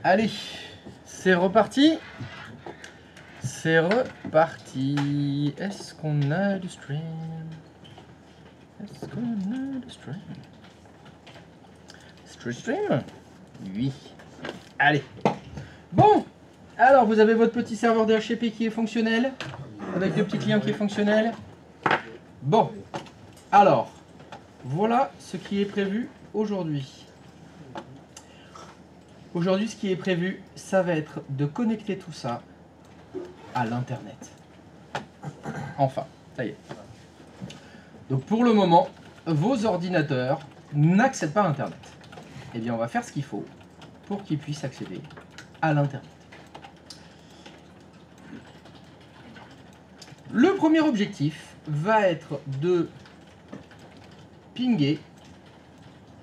Allez, c'est reparti. C'est reparti. Est-ce qu'on a du stream? Est-ce qu'on a du stream? Stream? Oui. Allez. Bon. Alors, vous avez votre petit serveur DHCP qui est fonctionnel, avec deux petits clients qui est fonctionnel. Bon. Alors, voilà ce qui est prévu aujourd'hui. Aujourd'hui, ce qui est prévu, ça va être de connecter tout ça à l'Internet. Enfin, ça y est. Donc pour le moment, vos ordinateurs n'accèdent pas à Internet. Eh bien, on va faire ce qu'il faut pour qu'ils puissent accéder à l'Internet. Le premier objectif va être de pinguer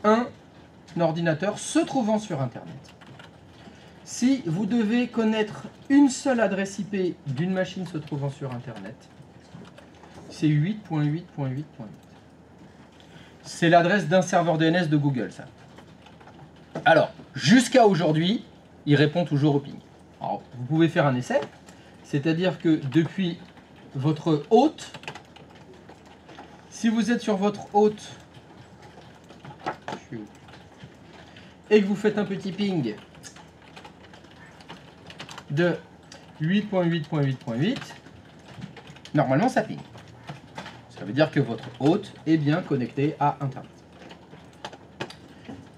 un ordinateur se trouvant sur Internet. Si vous devez connaître une seule adresse IP d'une machine se trouvant sur Internet, c'est 8.8.8.8. C'est l'adresse d'un serveur DNS de Google, ça. Alors, jusqu'à aujourd'hui, il répond toujours au ping. Alors, vous pouvez faire un essai, c'est-à-dire que depuis votre hôte, si vous êtes sur votre hôte et que vous faites un petit ping de 8.8.8.8, normalement ça ping. Ça veut dire que votre hôte est bien connecté à Internet.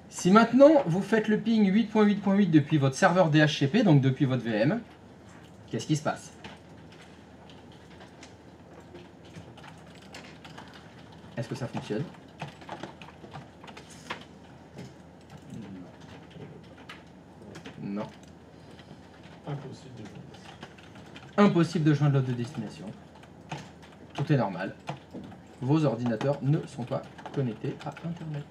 Si maintenant vous faites le ping 8.8.8 depuis votre serveur DHCP, donc depuis votre VM, qu'est-ce qui se passe? Est-ce que ça fonctionne? Non. Impossible de joindre. Impossible de joindre l'autre de destination. Tout est normal. Vos ordinateurs ne sont pas connectés à Internet.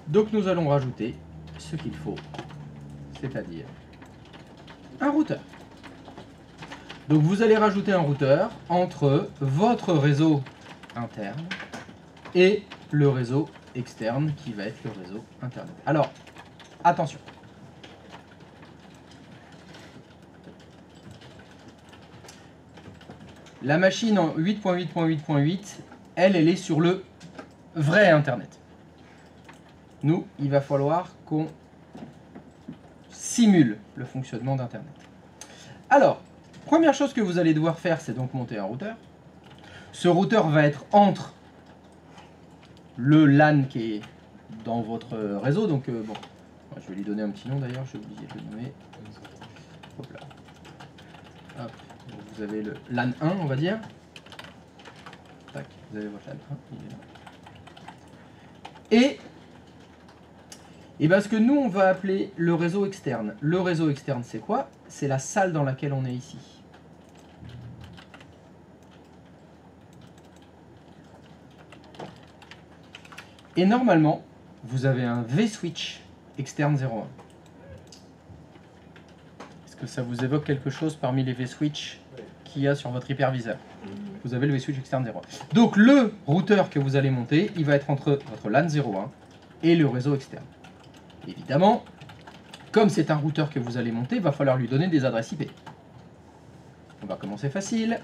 Donc nous allons rajouter ce qu'il faut, c'est-à-dire un routeur. Donc vous allez rajouter un routeur entre votre réseau interne et le réseau externe qui va être le réseau Internet. Alors, attention. La machine en 8.8.8.8, elle est sur le vrai Internet. Nous, il va falloir qu'on simule le fonctionnement d'Internet. Alors, première chose que vous allez devoir faire, c'est donc monter un routeur. Ce routeur va être entre le LAN qui est dans votre réseau. Donc, bon, je vais lui donner un petit nom d'ailleurs, j'ai oublié de le nommer. Hop là. Hop. Donc, vous avez le LAN 1, on va dire. Tac, vous avez votre LAN 1, il est là. Et bien ce que nous on va appeler le réseau externe. Le réseau externe c'est quoi? C'est la salle dans laquelle on est ici. Et normalement, vous avez un vSwitch externe 01. Est-ce que ça vous évoque quelque chose parmi les vSwitch qu'il y a sur votre hyperviseur? Vous avez le vSwitch externe 01. Donc le routeur que vous allez monter, il va être entre votre LAN 01 et le réseau externe. Évidemment, comme c'est un routeur que vous allez monter, il va falloir lui donner des adresses IP. On va commencer facile.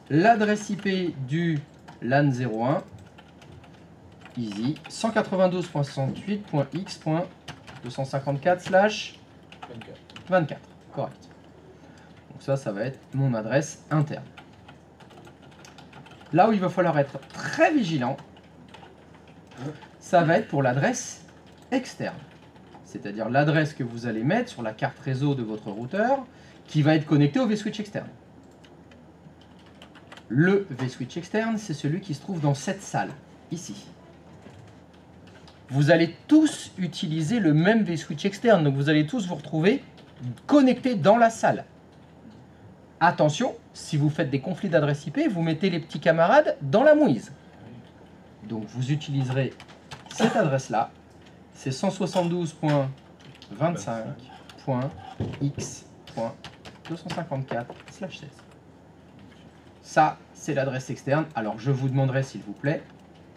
L'adresse IP du LAN 01, easy, 192.68.x.254/24. Correct. Donc ça va être mon adresse interne. Là où il va falloir être très vigilant, ça va être pour l'adresse externe. C'est-à-dire l'adresse que vous allez mettre sur la carte réseau de votre routeur qui va être connectée au vSwitch externe. Le vSwitch externe, c'est celui qui se trouve dans cette salle, ici. Vous allez tous utiliser le même vSwitch externe, donc vous allez tous vous retrouver connectés dans la salle. Attention, si vous faites des conflits d'adresse IP, vous mettez les petits camarades dans la mouise. Donc vous utiliserez cette adresse-là, c'est 172.25.x.254/16. Ça, c'est l'adresse externe. Alors je vous demanderai, s'il vous plaît,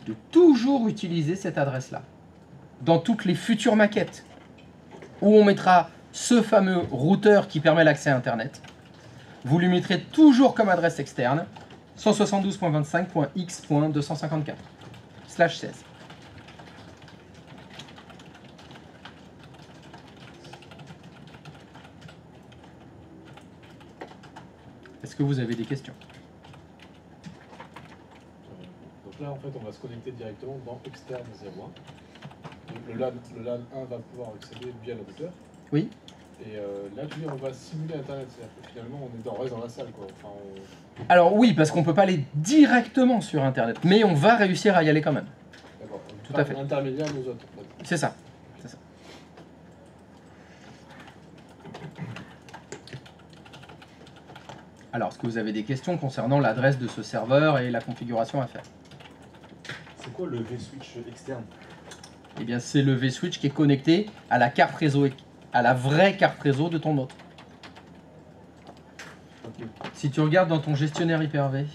de toujours utiliser cette adresse-là. Dans toutes les futures maquettes, où on mettra ce fameux routeur qui permet l'accès à Internet, vous lui mettrez toujours comme adresse externe 172.25.x.254/16. Est-ce que vous avez des questions? Donc là, en fait, on va se connecter directement dans externe 01. Donc le LAN 1 va pouvoir accéder via le routeur. Oui. Et là, tu dis, on va simuler Internet. C'est-à-dire que finalement, on reste dans la salle, quoi. Enfin, Alors oui, parce qu'on ne peut pas aller directement sur Internet, mais on va réussir à y aller quand même. D'accord. Tout à fait. Intermédiaire nos autres. En fait. C'est ça. C'est ça. Alors, est-ce que vous avez des questions concernant l'adresse de ce serveur et la configuration à faire? C'est quoi le vSwitch externe? Eh bien, c'est le vSwitch qui est connecté à la carte réseau, à la vraie carte réseau de ton hôte. Okay. Si tu regardes dans ton gestionnaire Hyper-V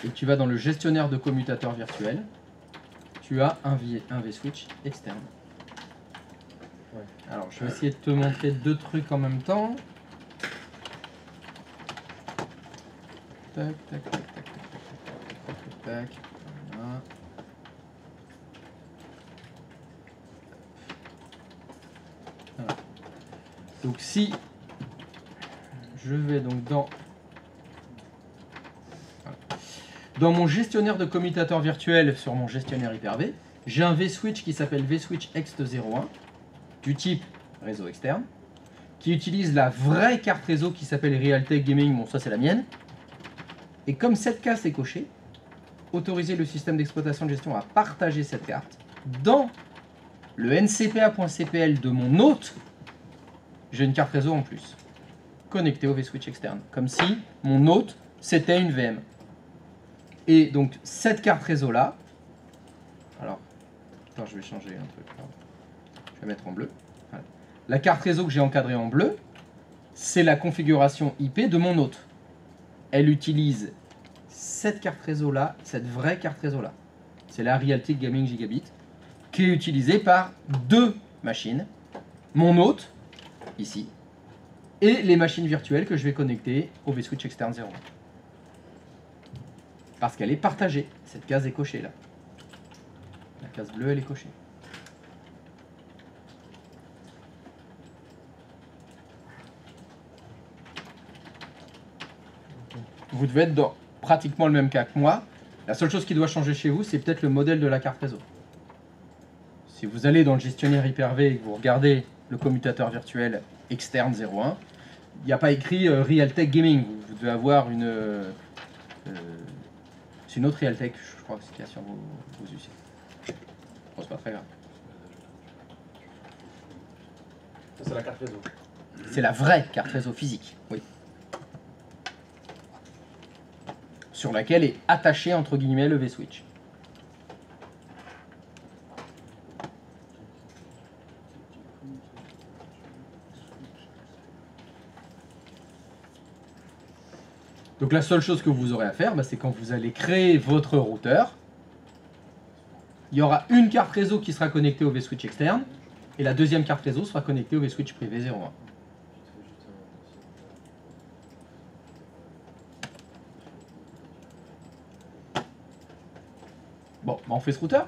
et que tu vas dans le gestionnaire de commutateur virtuel, tu as un vSwitch externe. Ouais. Alors, je vais essayer de te montrer deux trucs en même temps. Tac, tac, tac, tac, tac, tac, tac, tac. Voilà. Voilà. Donc si je vais donc dans mon gestionnaire de commutateur virtuel sur mon gestionnaire Hyper-V, j'ai un vSwitch qui s'appelle vSwitch Ext01 du type réseau externe, qui utilise la vraie carte réseau qui s'appelle Realtek Gaming, bon ça c'est la mienne. Et comme cette case est cochée, autoriser le système d'exploitation de gestion à partager cette carte dans le ncpa.cpl de mon hôte, j'ai une carte réseau en plus, connectée au vSwitch externe, comme si mon hôte c'était une VM. Et donc cette carte réseau là, alors, attends, je vais changer un truc, je vais mettre en bleu. Voilà. La carte réseau que j'ai encadrée en bleu, c'est la configuration IP de mon hôte. Elle utilise cette carte réseau là, cette vraie carte réseau là. C'est la Realtek Gaming Gigabit, qui est utilisée par deux machines, mon hôte, ici, et les machines virtuelles que je vais connecter au vSwitch externe 01. Parce qu'elle est partagée, cette case est cochée là. La case bleue, elle est cochée. Vous devez être dans pratiquement le même cas que moi. La seule chose qui doit changer chez vous, c'est peut-être le modèle de la carte réseau. Si vous allez dans le gestionnaire Hyper-V et que vous regardez le commutateur virtuel externe 01, il n'y a pas écrit Realtek Gaming. Vous devez avoir une... c'est une autre Realtek, je crois, qu'il y a sur vos UC. Bon, c'est pas très grave. Ça, c'est la carte réseau. C'est la vraie carte réseau physique, oui. Sur laquelle est attaché, entre guillemets, le vSwitch. Donc la seule chose que vous aurez à faire, c'est quand vous allez créer votre routeur, il y aura une carte réseau qui sera connectée au vSwitch externe, et la deuxième carte réseau sera connectée au vSwitch privé 01. Bon, on fait ce routeur.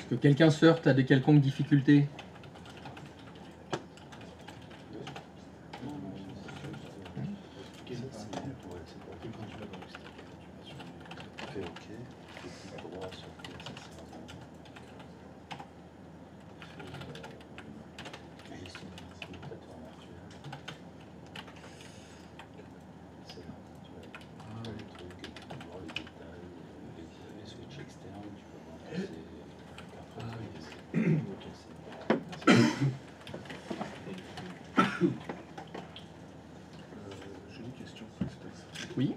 Est-ce que quelqu'un se heurte à des quelconques difficultés? J'ai une question. Christophe. Oui.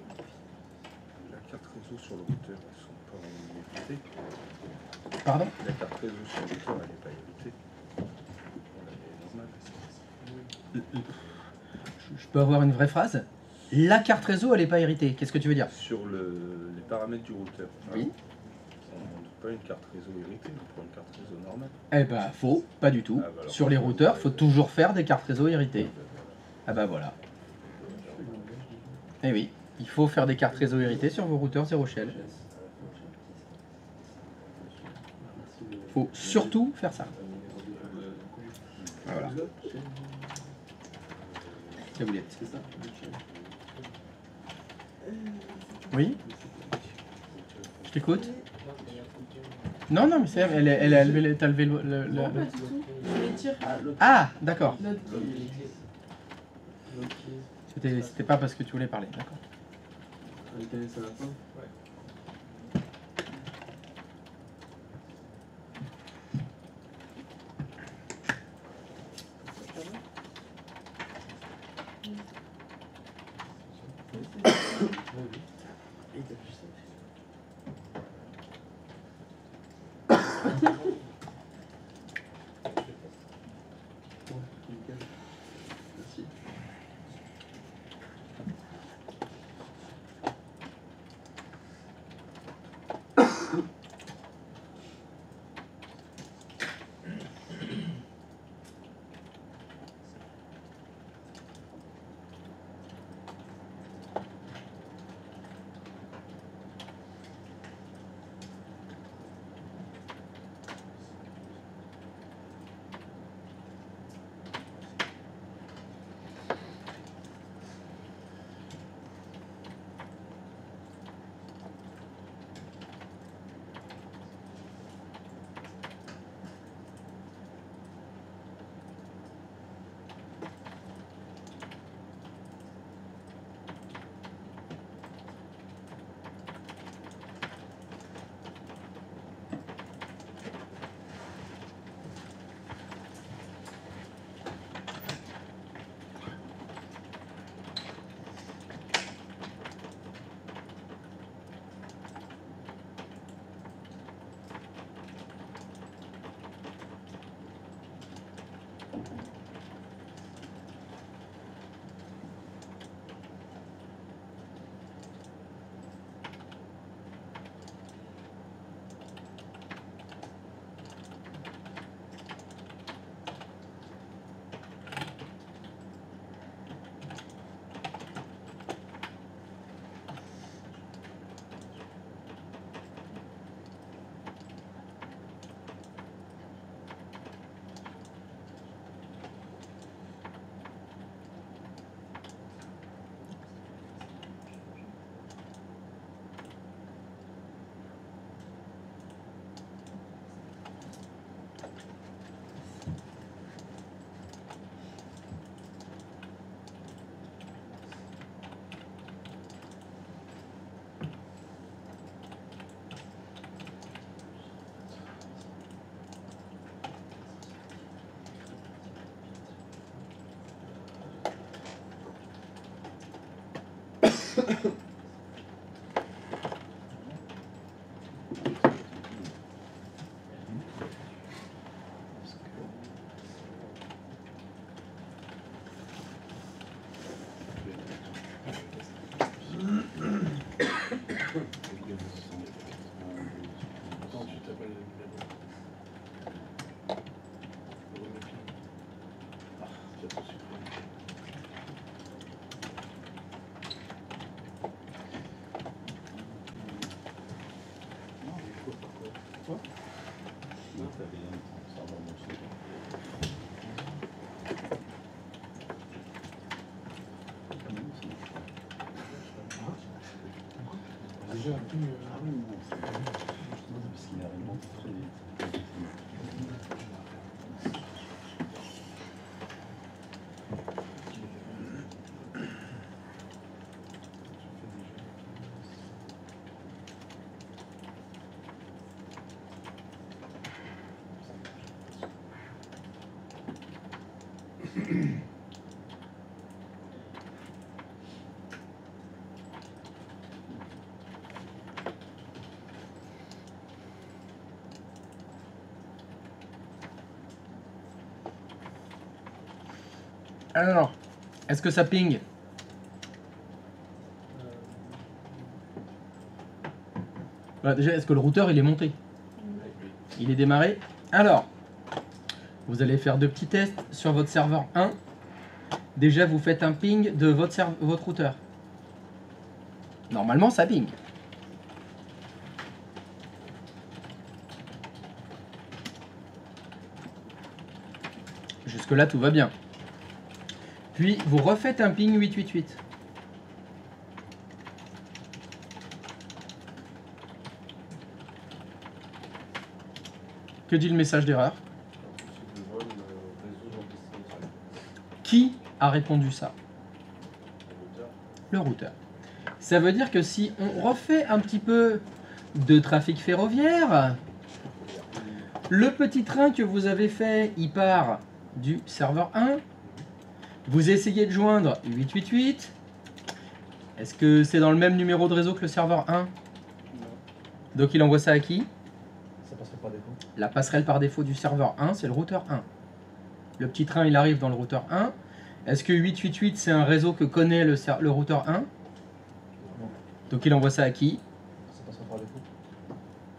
La carte réseau sur le routeur, elles sont pas héritées. Pardon? La carte réseau sur le routeur, elle n'est pas héritée. Elle est normale. Je peux avoir une vraie phrase? La carte réseau, elle n'est pas héritée. Qu'est-ce que tu veux dire? Sur les paramètres du routeur. Oui. On ne montre pas une carte réseau héritée, on prend une carte réseau normale. Eh ben, faux, pas du tout. Ah, bah alors, Sur les routeurs, faut toujours faire des cartes réseau héritées. Ah bah voilà. Eh oui, il faut faire des cartes réseau héritées sur vos routeurs zéro shell. Faut surtout faire ça. Voilà. La boulette. Oui? Je t'écoute? Non, non, mais c'est elle a levé, t'as levé Non, pas du tout. Je vais dire. Ah, d'accord. L'autre. C'était pas parce que tu voulais parler, d'accord. ça va remonter. Déjà, un ping. Ah oui, non, c'est parce qu'il a remonté très vite. Alors, est-ce que ça ping? Voilà, déjà, est-ce que le routeur il est monté? Il est démarré. Alors, vous allez faire 2 petits tests sur votre serveur 1. Déjà, vous faites un ping de votre routeur. Normalement, ça ping. Jusque-là, tout va bien. Puis, vous refaites un ping 888. Que dit le message d'erreur? Qui a répondu ça? Le routeur. Ça veut dire que si on refait un petit peu de trafic ferroviaire, le petit train que vous avez fait, il part du serveur 1. Vous essayez de joindre 888. Est-ce que c'est dans le même numéro de réseau que le serveur 1? Donc il envoie ça à qui? Ça passerait par défaut. La passerelle par défaut du serveur 1, c'est le routeur 1. Le petit train, il arrive dans le routeur 1. Est-ce que 888, c'est un réseau que connaît le routeur 1? Donc il envoie ça à qui? Ça passerait par défaut.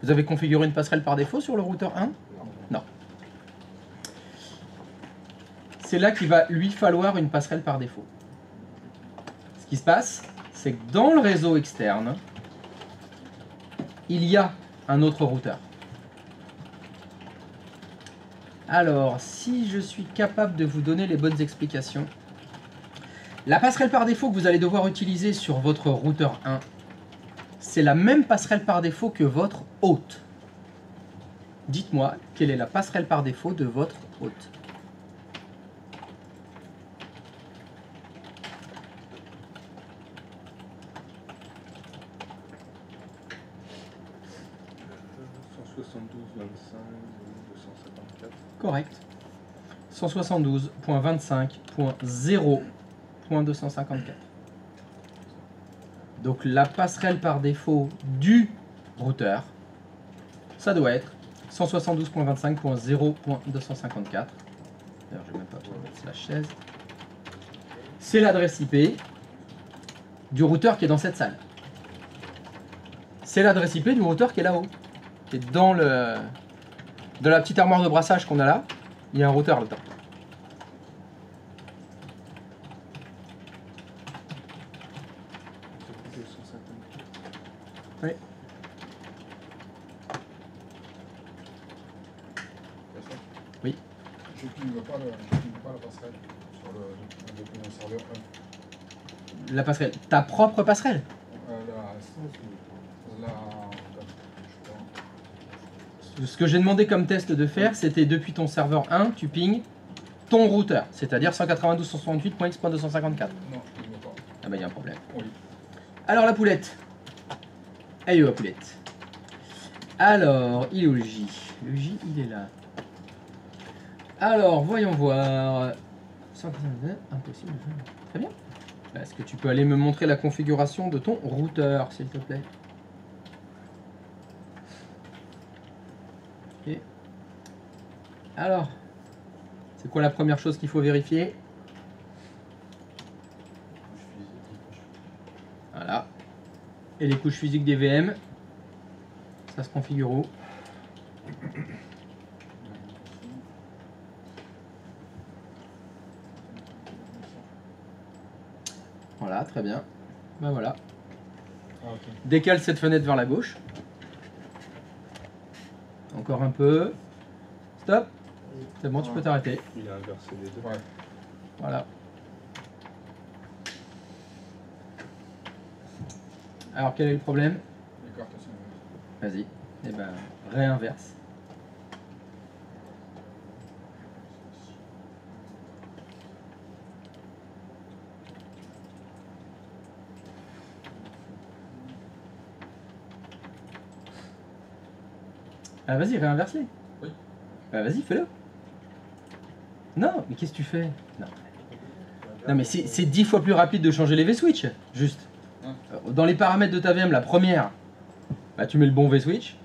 Vous avez configuré une passerelle par défaut sur le routeur 1? Non. C'est là qu'il va lui falloir une passerelle par défaut. Ce qui se passe, c'est que dans le réseau externe, il y a un autre routeur. Alors, si je suis capable de vous donner les bonnes explications, la passerelle par défaut que vous allez devoir utiliser sur votre routeur 1, c'est la même passerelle par défaut que votre hôte. Dites-moi, quelle est la passerelle par défaut de votre hôte? Correct. 172.25.0.254. Donc la passerelle par défaut du routeur, ça doit être 172.25.0.254. D'ailleurs, je vais même pas mettre la chaise. C'est l'adresse IP du routeur qui est dans cette salle. C'est l'adresse IP du routeur qui est là-haut, qui est dans la petite armoire de brassage qu'on a là. Il y a un routeur là-dedans. Oui. Oui. Je ne pingue pas la passerelle sur le serveur 1. La passerelle. Ta propre passerelle? Ce que j'ai demandé comme test de faire, c'était depuis ton serveur 1, tu pinges ton routeur, c'est-à-dire 192.168.x.254. Non, je ne pingue pas. Ah bah il y a un problème. Oui. Alors la poulette. Elle est où la poulette? Alors, il est où le J? Le J, il est là. Alors, voyons voir. 192, impossible. Très bien. Est-ce que tu peux aller me montrer la configuration de ton routeur, s'il te plaît? Ok. Alors, c'est quoi la première chose qu'il faut vérifier? Voilà. Et les couches physiques des VM, ça se configure où? Voilà, très bien. Ben voilà. Ah, ok. Décale cette fenêtre vers la gauche. Encore un peu. Stop. C'est bon, tu peux t'arrêter. Il a inversé les deux. Ouais. Voilà. Alors, quel est le problème? Les cartes sont. Vas-y. Eh ben, réinverse. Ah, vas-y, réinverse-les. Oui. Bah, vas-y, fais-le. Non, mais qu'est-ce que tu fais? Non. Non, mais c'est 10 fois plus rapide de changer les V-switch, juste. Hein. Dans les paramètres de ta VM, la première, bah, tu mets le bon V-switch.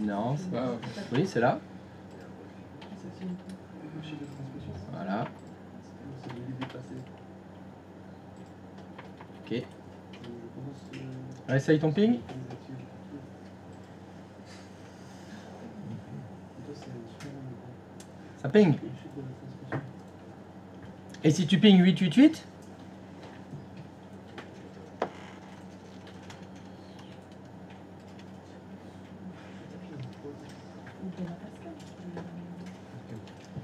Non, c'est- Ah, oui, c'est là. Voilà. Ok. Réessaye ton ping. Ça ping. Et si tu ping 888?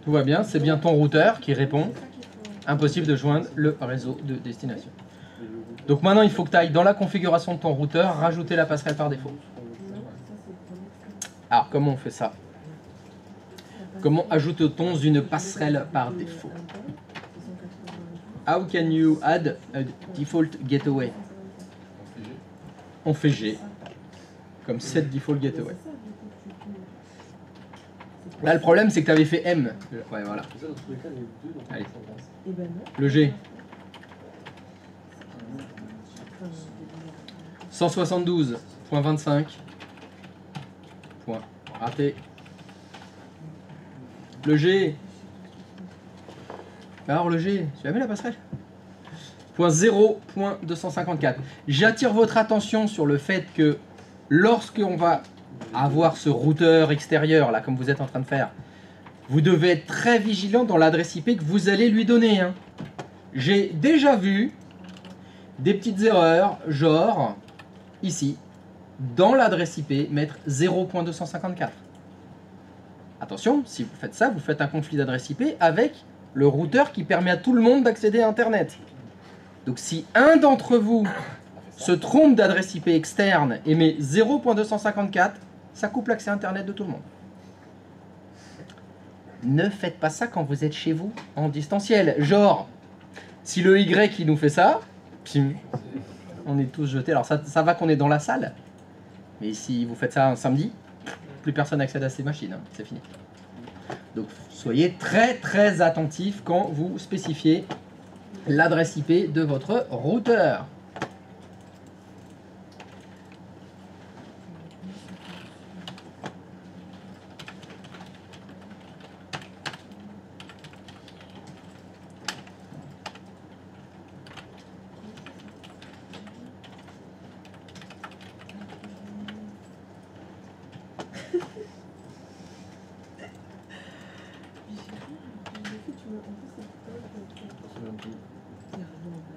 Tout va bien, c'est bien ton routeur qui répond. Impossible de joindre le réseau de destination. Donc maintenant, il faut que tu ailles dans la configuration de ton routeur, rajouter la passerelle par défaut. Alors, comment on fait ça? Comment ajoute-t-on une passerelle par défaut? How can you add a default gateway? On fait G, comme set default gateway. Là, le problème, c'est que tu avais fait M. Ouais, voilà. Allez. Le G. 172.25. Point. Raté. Le G. Alors le G, tu as vu la passerelle? Point 0.254. J'attire votre attention sur le fait que lorsqu'on va avoir ce routeur extérieur, là, comme vous êtes en train de faire, vous devez être très vigilant dans l'adresse IP que vous allez lui donner. Hein. J'ai déjà vu des petites erreurs, genre, ici, dans l'adresse IP, mettre 0.254. Attention, si vous faites ça, vous faites un conflit d'adresse IP avec le routeur qui permet à tout le monde d'accéder à Internet. Donc si un d'entre vous se trompe d'adresse IP externe et met 0.254, ça coupe l'accès Internet de tout le monde. Ne faites pas ça quand vous êtes chez vous en distanciel. Genre, si le Y qui nous fait ça, pim, on est tous jetés. Alors ça va qu'on est dans la salle, mais si vous faites ça un samedi, plus personne n'accède à ces machines, hein, c'est fini. Donc soyez très très attentifs quand vous spécifiez l'adresse IP de votre routeur.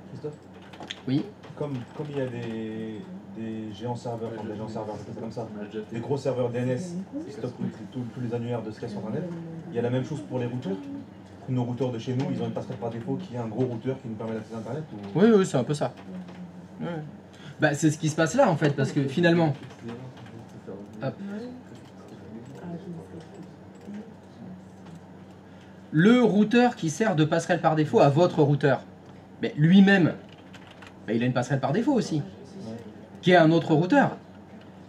Christophe, Oui. comme il y a des géants serveurs, enfin, des géants serveurs, c'est comme ça, des gros serveurs DNS qui stockent tous les annuaires de ce qu'il y a sur Internet, il y a la même chose pour les routeurs. Nos routeurs de chez nous, ils ont une passerelle par défaut qui est un gros routeur qui nous permet d'accéder à Internet ou... Oui, oui, c'est un peu ça. Ouais. Bah, c'est ce qui se passe là en fait, parce que finalement, hop, le routeur qui sert de passerelle par défaut à votre routeur, mais lui-même, bah, il a une passerelle par défaut aussi, qui est un autre routeur,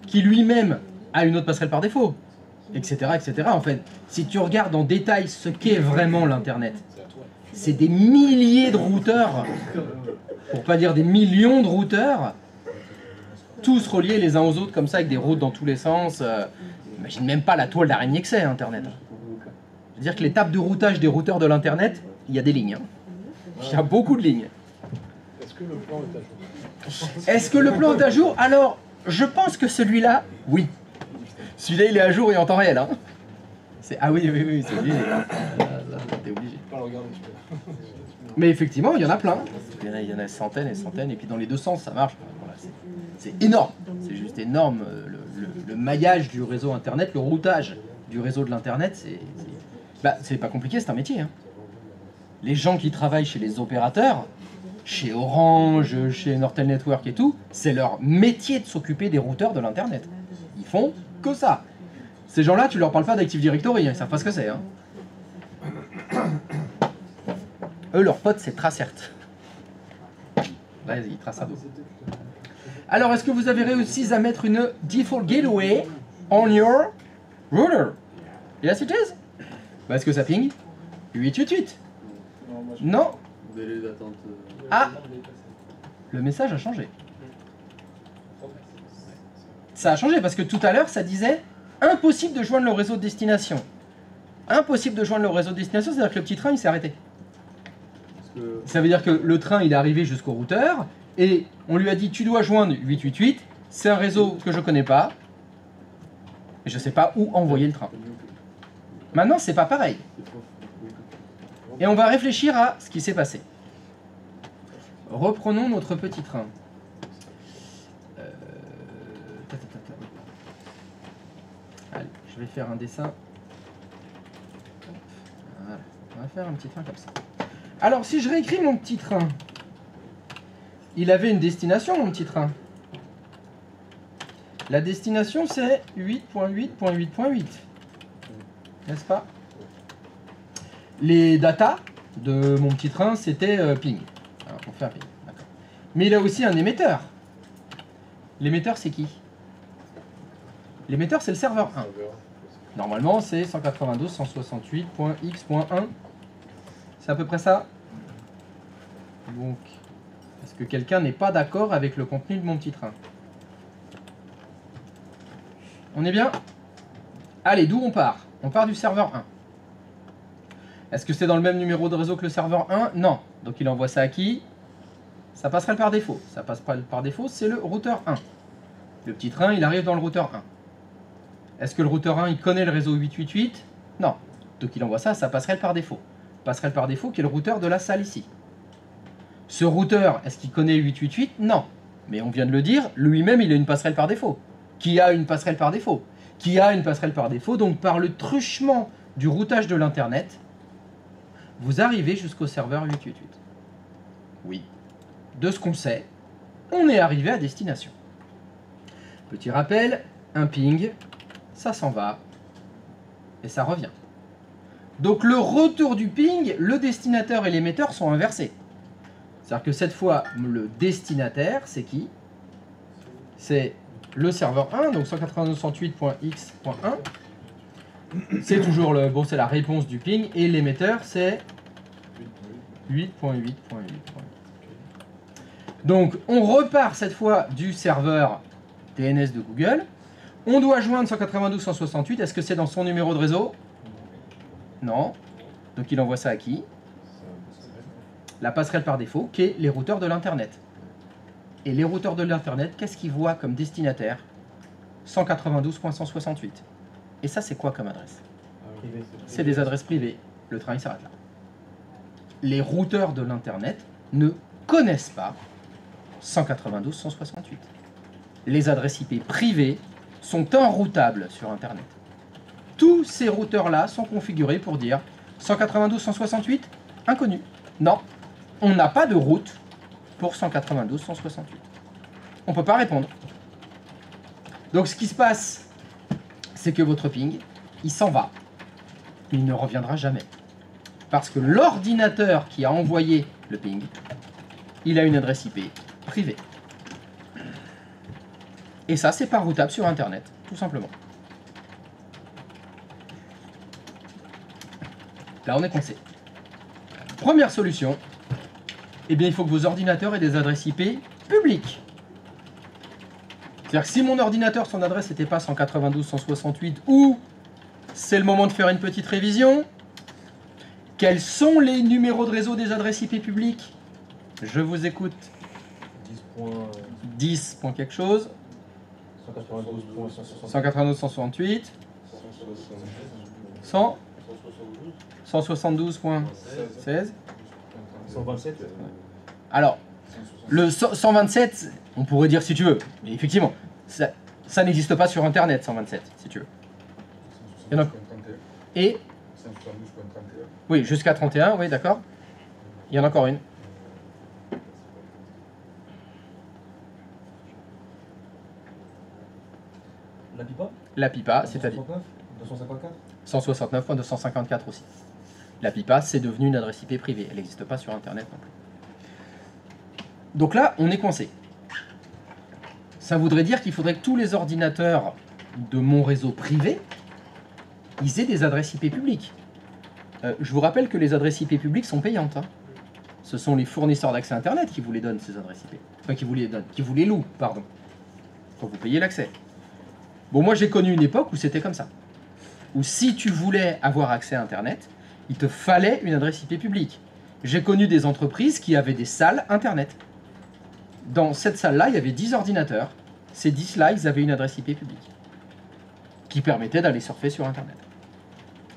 qui lui-même a une autre passerelle par défaut, etc., etc. En fait, si tu regardes en détail ce qu'est vraiment l'Internet, c'est des milliers de routeurs, pour pas dire des millions de routeurs, tous reliés les uns aux autres comme ça, avec des routes dans tous les sens. Imagine même pas la toile d'araignée que c'est, Internet. Je veux dire que les tables de routage des routeurs de l'Internet, il y a des lignes. Hein. Il y a beaucoup de lignes. Est-ce que le plan est à jour? Est-ce que le plan est à jour? Alors, je pense que celui-là, oui. Celui-là, il est à jour et en temps réel. Hein. Ah oui, oui, oui, c'est obligé. T'es obligé. Pas le regarder, tu peux. Mais effectivement, il y en a plein. Il y en a centaines et centaines, et puis dans les deux sens, ça marche. Voilà, C'est énorme, c'est juste énorme. Le maillage du réseau Internet, le routage du réseau de l'Internet, c'est pas compliqué, c'est un métier. Hein. Les gens qui travaillent chez les opérateurs, chez Orange, chez Nortel Network et tout, c'est leur métier de s'occuper des routeurs de l'Internet. Ils font que ça. Ces gens-là, tu leur parles pas d'Active Directory, hein, ils savent pas ce que c'est. Hein. Eux, leur pote, c'est Tracert. Vas-y, Traçado. Alors, est-ce que vous avez réussi à mettre une default gateway on your router? Yes, it is. Bah, est-ce que ça ping 888. Non, moi, Non. Délai d'attente. Ah, le message a changé. Ça a changé parce que tout à l'heure, ça disait impossible de joindre le réseau de destination. Impossible de joindre le réseau de destination, c'est-à-dire que le petit train, il s'est arrêté. Ça veut dire que le train, il est arrivé jusqu'au routeur et on lui a dit tu dois joindre 888. C'est un réseau que je connais pas. Et je sais pas où envoyer le train. Maintenant, c'est pas pareil. Et on va réfléchir à ce qui s'est passé. Reprenons notre petit train. Allez, je vais faire un dessin. Voilà. On va faire un petit train comme ça. Alors, si je réécris mon petit train, il avait une destination, mon petit train. La destination, c'est 8.8.8.8. N'est-ce pas? Les datas de mon petit train, c'était ping. Alors, pour faire ping. D'accord. Mais il a aussi un émetteur. L'émetteur, c'est qui? L'émetteur, c'est le serveur 1. Normalement, c'est 192.168.x.1. C'est à peu près ça. Donc, est-ce que quelqu'un n'est pas d'accord avec le contenu de mon petit train? On est bien? Allez, d'où on part? On part du serveur 1. Est-ce que c'est dans le même numéro de réseau que le serveur 1? Non. Donc il envoie ça à qui? Ça passerait par défaut. Ça passe pas par défaut, c'est le routeur 1. Le petit train, il arrive dans le routeur 1. Est-ce que le routeur 1, il connaît le réseau 888? Non. Donc il envoie ça, ça passerait par défaut. Passerelle par défaut qui est le routeur de la salle ici. Ce routeur, est-ce qu'il connaît 888? Non. Mais on vient de le dire, lui-même il a une passerelle par défaut. Qui a une passerelle par défaut? Qui a une passerelle par défaut, donc par le truchement du routage de l'internet, vous arrivez jusqu'au serveur 888. Oui. De ce qu'on sait, on est arrivé à destination. Petit rappel, un ping, ça s'en va, et ça revient. Donc le retour du ping, le destinataire et l'émetteur sont inversés. C'est-à-dire que cette fois, le destinataire, c'est qui? C'est le serveur 1, donc 192.168.x.1. C'est toujours le, bon, c'est la réponse du ping, et l'émetteur, c'est 8.8.8.8. Donc on repart cette fois du serveur DNS de Google. On doit joindre 192.168. Est-ce que c'est dans son numéro de réseau? Non. Donc il envoie ça à qui? La passerelle par défaut, qui est les routeurs de l'Internet. Et les routeurs de l'Internet, qu'est-ce qu'ils voient comme destinataire? 192.168. Et ça, c'est quoi comme adresse? C'est des adresses privées. Le train, il s'arrête là. Les routeurs de l'Internet ne connaissent pas 192.168. Les adresses IP privées sont enroutables sur Internet. Tous ces routeurs-là sont configurés pour dire 192.168, inconnu. Non, on n'a pas de route pour 192.168. On ne peut pas répondre. Donc ce qui se passe, c'est que votre ping, il s'en va. Il ne reviendra jamais. Parce que l'ordinateur qui a envoyé le ping, il a une adresse IP privée. Et ça, c'est pas routable sur Internet, tout simplement. Là, on est coincé. Première solution, eh bien, il faut que vos ordinateurs aient des adresses IP publiques. C'est-à-dire que si mon ordinateur, son adresse n'était pas 192.168 ou c'est le moment de faire une petite révision, quels sont les numéros de réseau des adresses IP publiques? Je vous écoute. 10 points quelque chose. 192.168. 100. 172.16. 127. Alors, Le 127, on pourrait dire si tu veux, mais effectivement, ça n'existe pas sur Internet, 127, si tu veux. Il y en a- 172.31. Et, 172.31. oui, jusqu'à 31, oui, d'accord. Il y en a encore une. La pipa La pipa, c'est-à-dire 254 169.254 aussi. La pipa, c'est devenu une adresse IP privée. Elle n'existe pas sur Internet non plus. Donc là, on est coincé. Ça voudrait dire qu'il faudrait que tous les ordinateurs de mon réseau privé, ils aient des adresses IP publiques. Je vous rappelle que les adresses IP publiques sont payantes. Hein. Ce sont les fournisseurs d'accès Internet qui vous les donnent, ces adresses IP. Enfin, qui vous les donnent, qui vous les louent, pardon. Quand vous payez l'accès. Bon, moi j'ai connu une époque où c'était comme ça. Où si tu voulais avoir accès à Internet, il te fallait une adresse IP publique. J'ai connu des entreprises qui avaient des salles Internet. Dans cette salle-là, il y avait 10 ordinateurs. Ces 10-là, ils avaient une adresse IP publique qui permettait d'aller surfer sur Internet.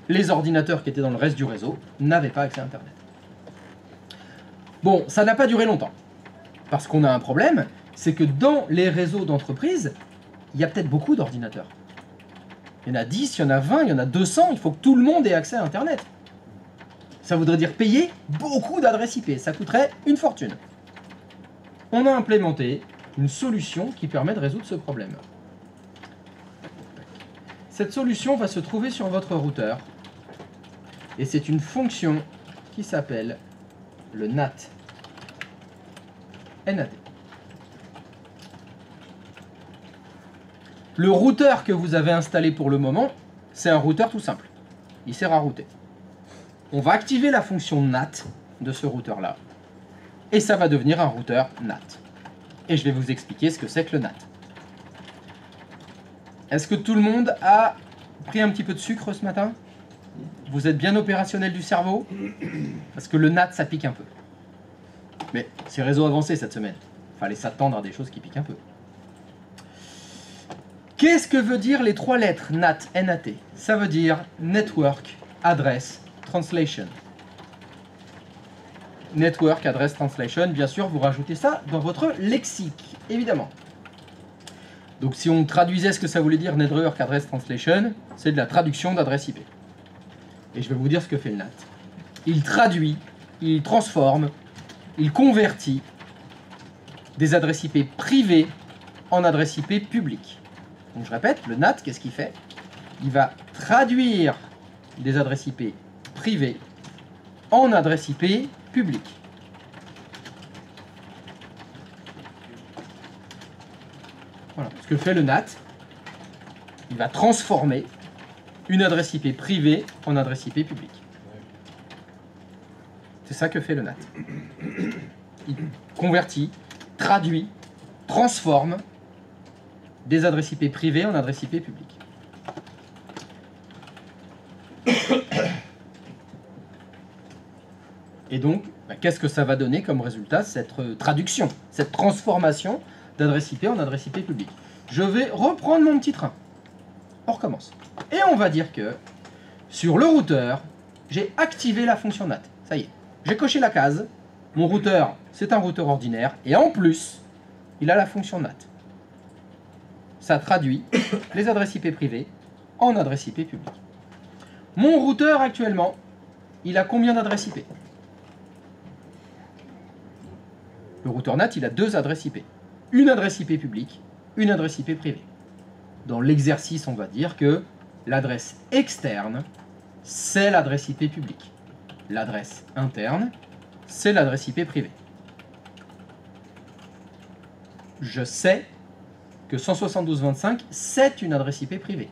Les ordinateurs qui étaient dans le reste du réseau n'avaient pas accès à Internet. Bon, ça n'a pas duré longtemps. Parce qu'on a un problème, c'est que dans les réseaux d'entreprises, il y a peut-être beaucoup d'ordinateurs. Il y en a 10, il y en a 20, il y en a 200, il faut que tout le monde ait accès à Internet. Ça voudrait dire payer beaucoup d'adresses IP, ça coûterait une fortune. On a implémenté une solution qui permet de résoudre ce problème. Cette solution va se trouver sur votre routeur. Et c'est une fonction qui s'appelle le NAT. NAT. Le routeur que vous avez installé pour le moment, c'est un routeur tout simple. Il sert à router. On va activer la fonction NAT de ce routeur-là. Et ça va devenir un routeur NAT. Et je vais vous expliquer ce que c'est que le NAT. Est-ce que tout le monde a pris un petit peu de sucre ce matin? Vous êtes bien opérationnel du cerveau? Parce que le NAT, ça pique un peu. Mais c'est réseau avancé cette semaine. Fallait s'attendre à des choses qui piquent un peu. Qu'est-ce que veut dire les trois lettres NAT, NAT? Ça veut dire Network Address Translation. Network Address Translation, bien sûr, vous rajoutez ça dans votre lexique, évidemment. Donc si on traduisait ce que ça voulait dire Network Address Translation, c'est de la traduction d'adresse IP. Et je vais vous dire ce que fait le NAT. Il traduit, il transforme, il convertit des adresses IP privées en adresses IP publiques. Donc je répète, le NAT, qu'est-ce qu'il fait? Il va traduire des adresses IP privées en adresses IP publiques. Voilà, ce que fait le NAT, il va transformer une adresse IP privée en adresse IP publique. C'est ça que fait le NAT. Il convertit, traduit, transforme des adresses IP privées en adresses IP publiques. Et donc, qu'est-ce que ça va donner comme résultat, cette traduction, cette transformation d'adresse IP en adresse IP publique? Je vais reprendre mon petit train. On recommence. Et on va dire que, sur le routeur, j'ai activé la fonction NAT. Ça y est, j'ai coché la case. Mon routeur, c'est un routeur ordinaire. Et en plus, il a la fonction NAT. Ça traduit les adresses IP privées en adresses IP publiques. Mon routeur, actuellement, il a combien d'adresses IP? Le routeur NAT, il a deux adresses IP. Une adresse IP publique, une adresse IP privée. Dans l'exercice, on va dire que l'adresse externe, c'est l'adresse IP publique. L'adresse interne, c'est l'adresse IP privée. Je sais que 172.25, c'est une adresse IP privée.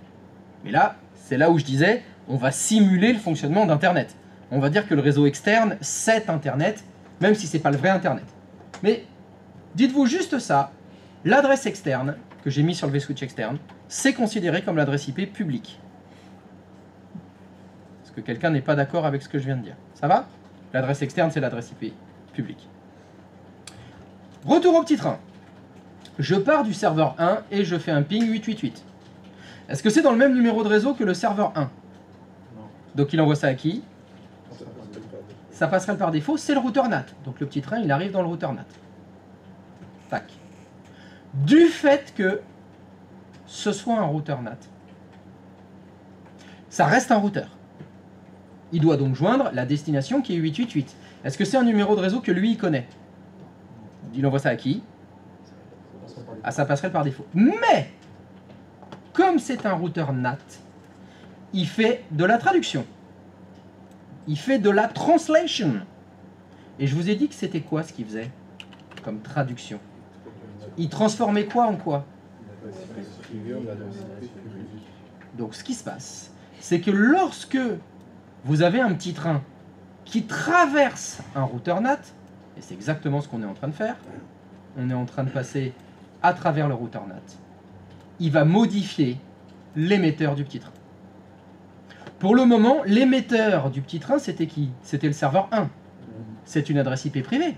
Mais là, c'est là où je disais, on va simuler le fonctionnement d'Internet. On va dire que le réseau externe, c'est Internet, même si ce n'est pas le vrai Internet. Mais dites-vous juste ça, l'adresse externe, que j'ai mis sur le vSwitch externe, c'est considéré comme l'adresse IP publique. Est-ce que quelqu'un n'est pas d'accord avec ce que je viens de dire? Ça va? L'adresse externe, c'est l'adresse IP publique. Retour au petit train. Je pars du serveur 1 et je fais un ping 888. Est-ce que c'est dans le même numéro de réseau que le serveur 1? Non. Donc il envoie ça à qui? Ça passerait par défaut, c'est le routeur NAT. Donc le petit train, il arrive dans le routeur NAT. Tac. Du fait que ce soit un routeur NAT, ça reste un routeur. Il doit donc joindre la destination qui est 888. Est-ce que c'est un numéro de réseau que lui, il connaît? Il envoie ça à qui? À sa passerelle par défaut. Mais, comme c'est un routeur NAT, il fait de la traduction. Il fait de la translation. Et je vous ai dit que c'était quoi ce qu'il faisait comme traduction? Il transformait quoi en quoi? Donc ce qui se passe, c'est que lorsque vous avez un petit train qui traverse un routeur NAT, et c'est exactement ce qu'on est en train de faire, on est en train de passer à travers le routeur NAT, il va modifier l'émetteur du petit train. Pour le moment, l'émetteur du petit train, c'était qui? C'était le serveur 1. C'est une adresse IP privée.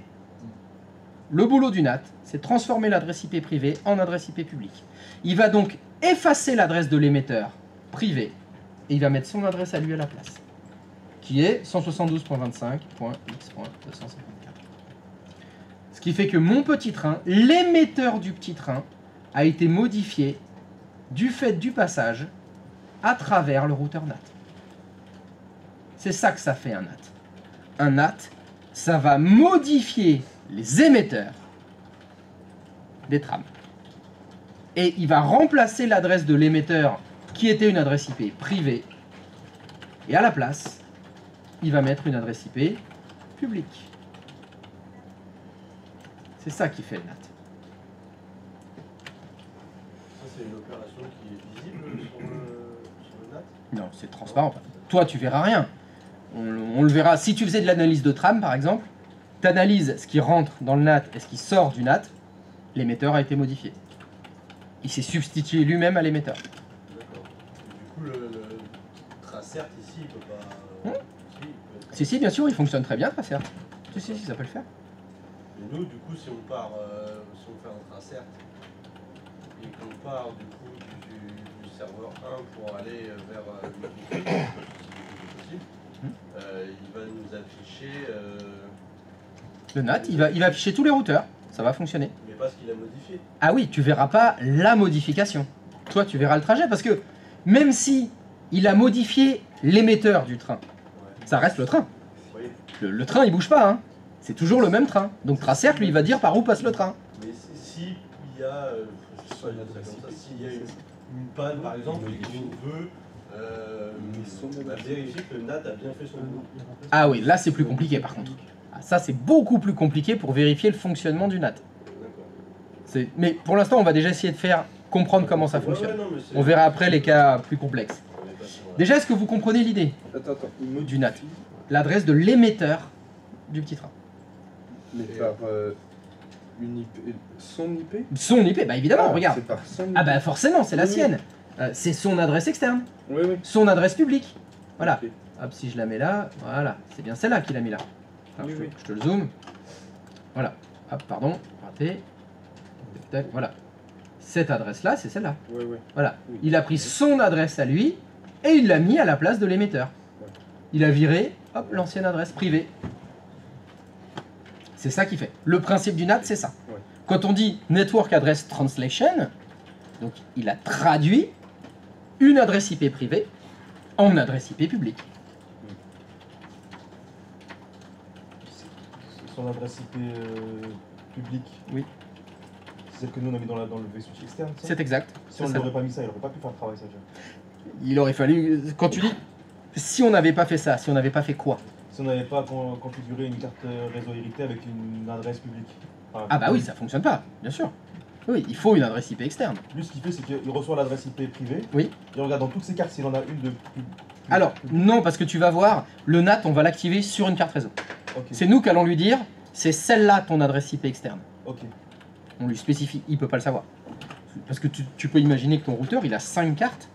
Le boulot du NAT, c'est de transformer l'adresse IP privée en adresse IP publique. Il va donc effacer l'adresse de l'émetteur privé et il va mettre son adresse à lui à la place, qui est 172.25.x.254. Ce qui fait que mon petit train, l'émetteur du petit train, a été modifié du fait du passage à travers le routeur NAT. C'est ça que ça fait un NAT. Un NAT, ça va modifier les émetteurs des trams. Et il va remplacer l'adresse de l'émetteur qui était une adresse IP privée. Et à la place, il va mettre une adresse IP publique. C'est ça qui fait le NAT. Ça, c'est une opération qui est visible sur le NAT? Non, c'est transparent. Toi, tu verras rien. On le verra. Si tu faisais de l'analyse de tram, par exemple, tu analyses ce qui rentre dans le NAT et ce qui sort du NAT, l'émetteur a été modifié. Il s'est substitué lui-même à l'émetteur. D'accord. Du coup, le Tracert ici, il peut pas... Si, bien sûr, il fonctionne très bien, Tracert. Si, ça peut le faire. Et nous, du coup, si on part, si on fait un Tracert, et qu'on part du coup du serveur 1 pour aller vers le possible, il va nous afficher... Le NAT, il va afficher tous les routeurs. Ça va fonctionner. Mais pas ce qu'il a modifié. Ah oui, tu verras pas la modification. Toi, tu verras le trajet parce que même si il a modifié l'émetteur du train, ça reste le train. Oui. Le train, il bouge pas. Hein. C'est toujours le même train. Donc Tracert, lui, il va dire par où passe le train. Mais s'il y a, s'il y a une panne, par exemple, et qu'on veut vérifier que le NAT a bien fait son boulot. Ah oui, là, c'est plus compliqué par contre. Ah, ça, c'est beaucoup plus compliqué pour vérifier le fonctionnement du NAT. Mais pour l'instant, on va déjà essayer de faire comprendre comment ça fonctionne. On verra après les cas plus complexes. Déjà, est-ce que vous comprenez l'idée du NAT? L'adresse de l'émetteur du petit train. Mais par une IP, son IP? Son IP, bah évidemment, regarde. C'est par son IP. Ah bah forcément, c'est la sienne. C'est son adresse externe, Oui. son adresse publique. Voilà. Ok. Hop, si je la mets là, voilà. C'est bien celle-là qu'il a mis là. Alors, Oui. je te le zoome. Voilà. Hop, pardon, raté. Tac, voilà. Cette adresse-là, c'est celle-là. Oui. Voilà. Oui. Il a pris son adresse à lui et il l'a mis à la place de l'émetteur. Ouais. Il a viré, hop, l'ancienne adresse privée. C'est ça qu'il fait. Le principe du NAT, c'est ça. Ouais. Quand on dit Network Address Translation, donc il a traduit une adresse IP privée en adresse IP publique. Son adresse IP publique. Oui. C'est celle que nous on a mis dans le vSwitch externe. Ça C'est exact. Si on C'est ne ça. l'aurait pas mis ça, il n'aurait pas pu faire le travail, ça déjà. Il aurait fallu. Quand tu dis. Si on n'avait pas fait ça, si on n'avait pas fait quoi? Si on n'avait pas configuré une carte réseau héritée avec une adresse publique. Enfin, Ah bah oui, ça fonctionne pas, bien sûr. Oui, il faut une adresse IP externe. Lui, ce qu'il fait, c'est qu'il reçoit l'adresse IP privée. Oui. Il regarde dans toutes ses cartes s'il en a une de Alors, non, parce que tu vas voir, le NAT, on va l'activer sur une carte réseau. Ok. C'est nous qui allons lui dire, c'est celle-là ton adresse IP externe. Ok. On lui spécifie, il peut pas le savoir. Parce que tu peux imaginer que ton routeur, il a 5 cartes.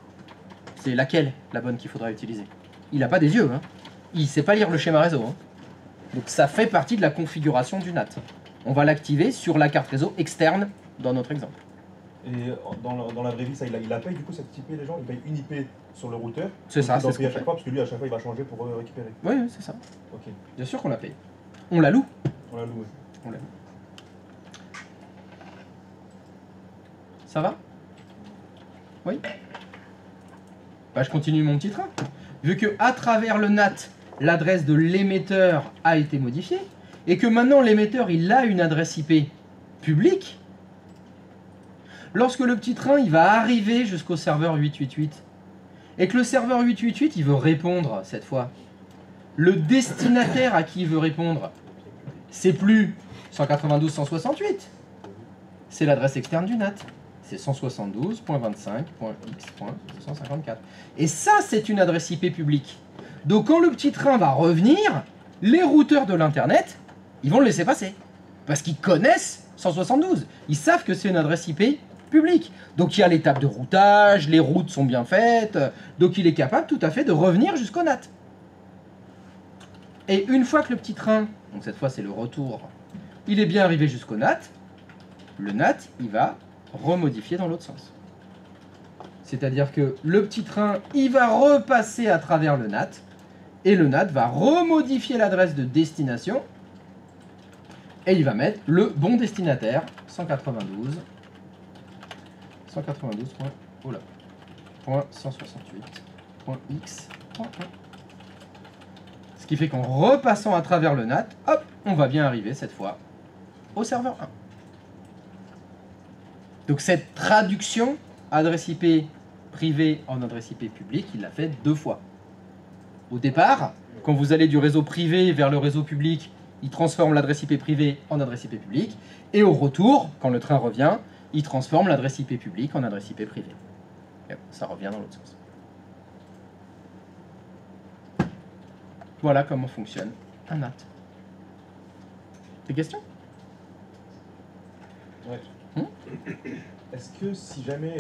C'est laquelle la bonne qu'il faudra utiliser? Il a pas des yeux, hein. Il sait pas lire le schéma réseau. Hein. Donc ça fait partie de la configuration du NAT. On va l'activer sur la carte réseau externe dans notre exemple. Et dans la vraie vie, ça, il la paye du coup cette IP, les gens? Il paye une IP sur le routeur. C'est ça, Il doit c'est ce payer qu'on à chaque fait. fois parce que lui, à chaque fois, il va changer pour récupérer. Oui, c'est ça. Ok. Bien sûr qu'on la paye. On la loue. On l'a loué. On la loue. Ça va? Oui? Bah, je continue mon petit train. Vu que à travers le NAT, l'adresse de l'émetteur a été modifiée, et que maintenant l'émetteur il a une adresse IP publique, lorsque le petit train il va arriver jusqu'au serveur 888, et que le serveur 888 il veut répondre cette fois, le destinataire à qui il veut répondre, c'est plus 192.168, c'est l'adresse externe du NAT. C'est 172.25.x.254. Et ça, c'est une adresse IP publique. Donc quand le petit train va revenir, les routeurs de l'Internet, ils vont le laisser passer. Parce qu'ils connaissent 172. Ils savent que c'est une adresse IP publique. Donc il y a l'étape de routage, les routes sont bien faites, donc il est capable tout à fait de revenir jusqu'au NAT. Et une fois que le petit train, donc cette fois c'est le retour, il est bien arrivé jusqu'au NAT, le NAT, il va remodifier dans l'autre sens. C'est-à-dire que le petit train, il va repasser à travers le NAT, et le NAT va remodifier l'adresse de destination, et il va mettre le bon destinataire, 192.168.x.1. Ce qui fait qu'en repassant à travers le NAT, hop, on va bien arriver cette fois au serveur 1. Donc cette traduction, adresse IP privée en adresse IP publique, il l'a fait 2 fois. Au départ, quand vous allez du réseau privé vers le réseau public, il transforme l'adresse IP privée en adresse IP publique. Et au retour, quand le train revient, il transforme l'adresse IP publique en adresse IP privée. Et ça revient dans l'autre sens. Voilà comment fonctionne un NAT. Des questions? Ouais. Est-ce que si jamais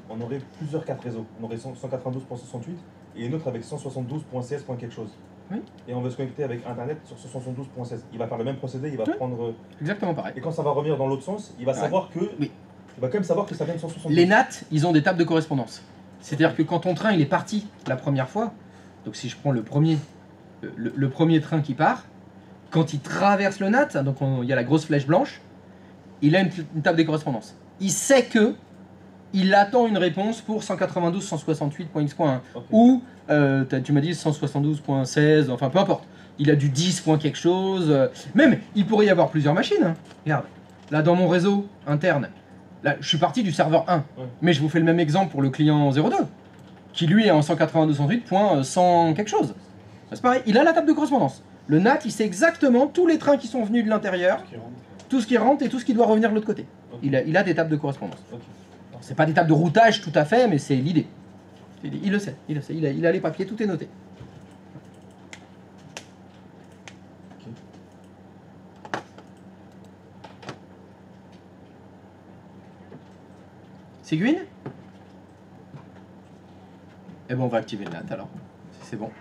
on aurait plusieurs cartes réseau, on aurait 192.68 et une autre avec 172.16. quelque chose, oui. Et on veut se connecter avec Internet sur 172.16, il va faire le même procédé, il va prendre... Exactement pareil. Et quand ça va revenir dans l'autre sens, il va savoir que... Oui. Il va quand même savoir que ça vient de 172. Les NAT, ils ont des tables de correspondance. C'est-à-dire que quand ton train il est parti la première fois, donc si je prends le premier train qui part, quand il traverse le NAT, donc il y a la grosse flèche blanche, il a une table des correspondances. Il sait que il attend une réponse pour 192.168.x.1 okay. Ou tu m'as dit 172.16, enfin peu importe. Il a du 10. quelque chose. Même, il pourrait y avoir plusieurs machines. Hein. Regarde, là dans mon réseau interne, là je suis parti du serveur 1, mais je vous fais le même exemple pour le client 02, qui lui est en 192.168.100 quelque chose. C'est pareil, il a la table de correspondance. Le NAT, il sait exactement tous les trains qui sont venus de l'intérieur, tout ce qui rentre et tout ce qui doit revenir de l'autre côté. Okay. Il a des tables de correspondance. Okay. C'est pas des tables de routage tout à fait, mais c'est l'idée. Il le sait, il a les papiers, tout est noté. Okay. Séguine ? Eh ben on va activer le NAT alors, si c'est bon.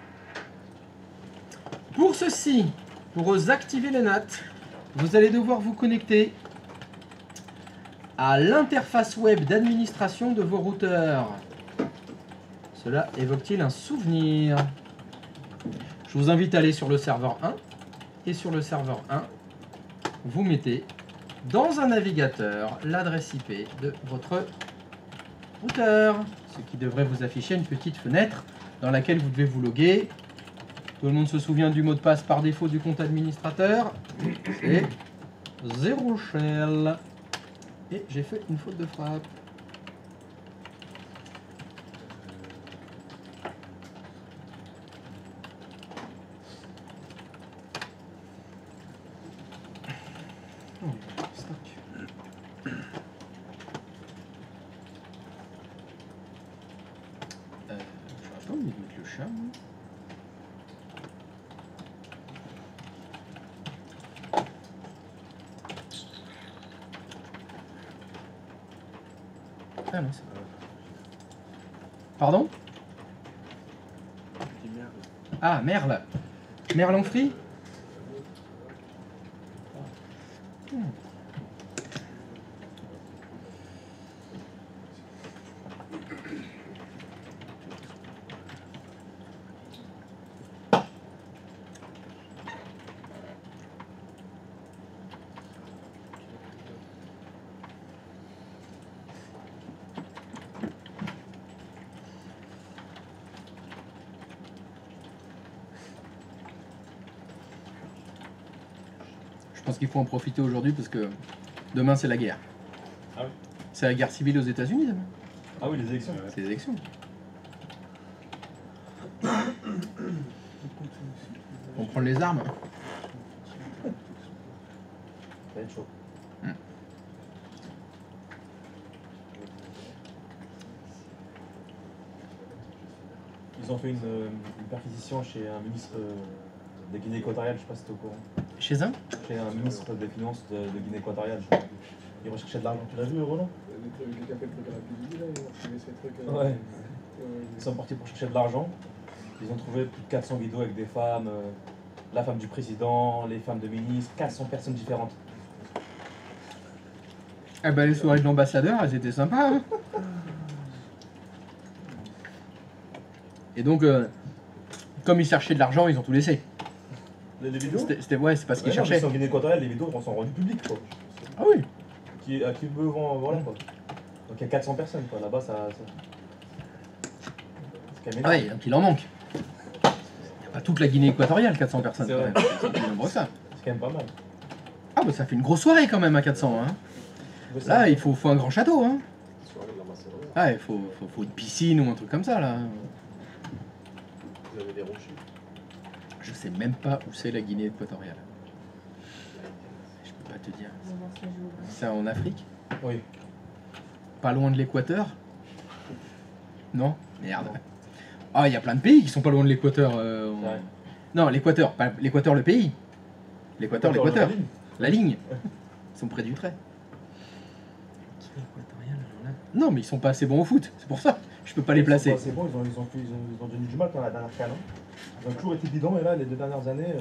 Pour ceci, pour activer le NAT, vous allez devoir vous connecter à l'interface web d'administration de vos routeurs. Cela évoque-t-il un souvenir? Je vous invite à aller sur le serveur 1. Et sur le serveur 1, vous mettez dans un navigateur l'adresse IP de votre routeur. Ce qui devrait vous afficher une petite fenêtre dans laquelle vous devez vous loguer. Tout le monde se souvient du mot de passe par défaut du compte administrateur. C'est 0 shell. Et j'ai fait une faute de frappe. Oh, stock. J'aurais pas envie de mettre le chat. Ah non, c'est pas... Pardon? Ah, merle. Merle en frit? pense qu'il faut en profiter aujourd'hui parce que demain c'est la guerre. Ah oui. C'est la guerre civile aux États-Unis demain. Ah oui, les élections. C'est les élections. On prend les armes. Ça va être chaud. Ils ont fait une perquisition chez un ministre de Guinée équatoriale, je sais pas si t'es au courant. Chez un Chez un ministre des Finances de Guinée équatoriale. Ils recherchaient de l'argent. Tu l'as vu, Roland? Quelqu'un fait le truc à la PDG, là, ils ont retrouvé ces trucs. Ouais. Ils sont partis pour chercher de l'argent. Ils ont trouvé plus de 400 vidéos avec des femmes, la femme du président, les femmes de ministres, 400 personnes différentes. Ah bah les soirées de l'ambassadeur, elles étaient sympas. Hein. Et donc, comme ils cherchaient de l'argent, ils ont tout laissé. Les vidéos? Ouais, c'est parce qu'ils Ouais, cherchaient. en Guinée équatoriale, les vidéos sont rendues publiques, quoi. Ah oui. À qui veut vendre, voilà, quoi. Donc il y a 400 personnes, quoi. Là-bas, ça... C'est quand même Ah énorme. oui, donc il en manque. Il n'y a pas toute la Guinée équatoriale, 400 personnes. C'est quand vrai. même. C'est plus nombreux que ça. C'est quand même pas mal. Ah bah ça fait une grosse soirée quand même à 400. Hein. Là, il faut un grand château. Hein. Soirée de la Macédoine. Ah, il faut une piscine ou un truc comme ça là. Vous avez des rochers. Je sais même pas où c'est la Guinée équatoriale. Je peux pas te dire. On va voir sa géographie. C'est en Afrique? Oui. Pas loin de l'équateur? Non? Merde. Ah, il y a plein de pays qui sont pas loin de l'équateur. Ouais. Non, l'équateur, pas l'équateur le pays. L'équateur. La ligne. Ils sont près du trait. Non, mais ils sont pas assez bons au foot, c'est pour ça. Je peux pas les placer. C'est bon, ils ont donné du mal dans la dernière canne. Ils ont toujours été bidons et là, les 2 dernières années,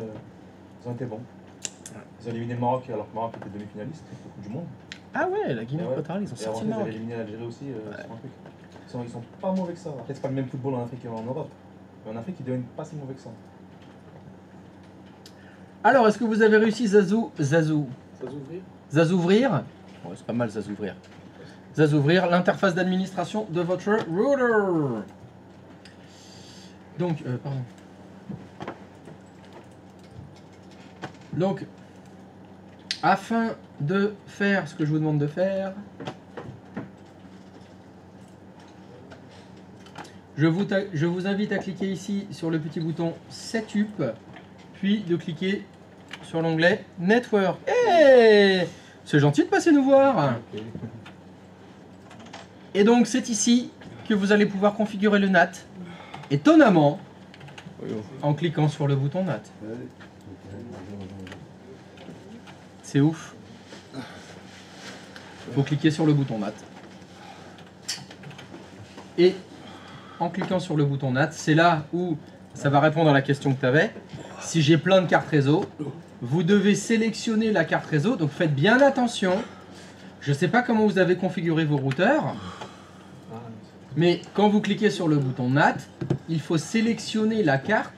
ils ont été bons. Ils ont éliminé le Maroc alors que le Maroc était demi-finaliste au Coupe du Monde. Ah ouais, la Guinée Et ouais. équatoriale, ils ont Et sorti avant, le ils Maroc. avaient éliminé l'Algérie aussi, c'est un truc. Ils sont pas mauvais que ça. Après, c'est pas le même football en Afrique qu'en Europe. Mais en Afrique, ils deviennent pas si mauvais que ça. Alors, est-ce que vous avez réussi Ça s'ouvrir Zazouvrir ouais, c'est pas mal Zazouvrir. Zazouvrir l'interface d'administration de votre router. Donc, pardon. Donc, afin de faire ce que je vous demande de faire, je vous invite à cliquer ici sur le petit bouton Setup, puis de cliquer sur l'onglet Network. Hey, c'est gentil de passer nous voir. Et donc c'est ici que vous allez pouvoir configurer le NAT, étonnamment, en cliquant sur le bouton NAT. C'est ouf. Il faut cliquer sur le bouton NAT. Et en cliquant sur le bouton NAT, c'est là où ça va répondre à la question que tu avais. Si j'ai plein de cartes réseau, vous devez sélectionner la carte réseau. Donc faites bien attention. Je ne sais pas comment vous avez configuré vos routeurs. Mais quand vous cliquez sur le bouton NAT, il faut sélectionner la carte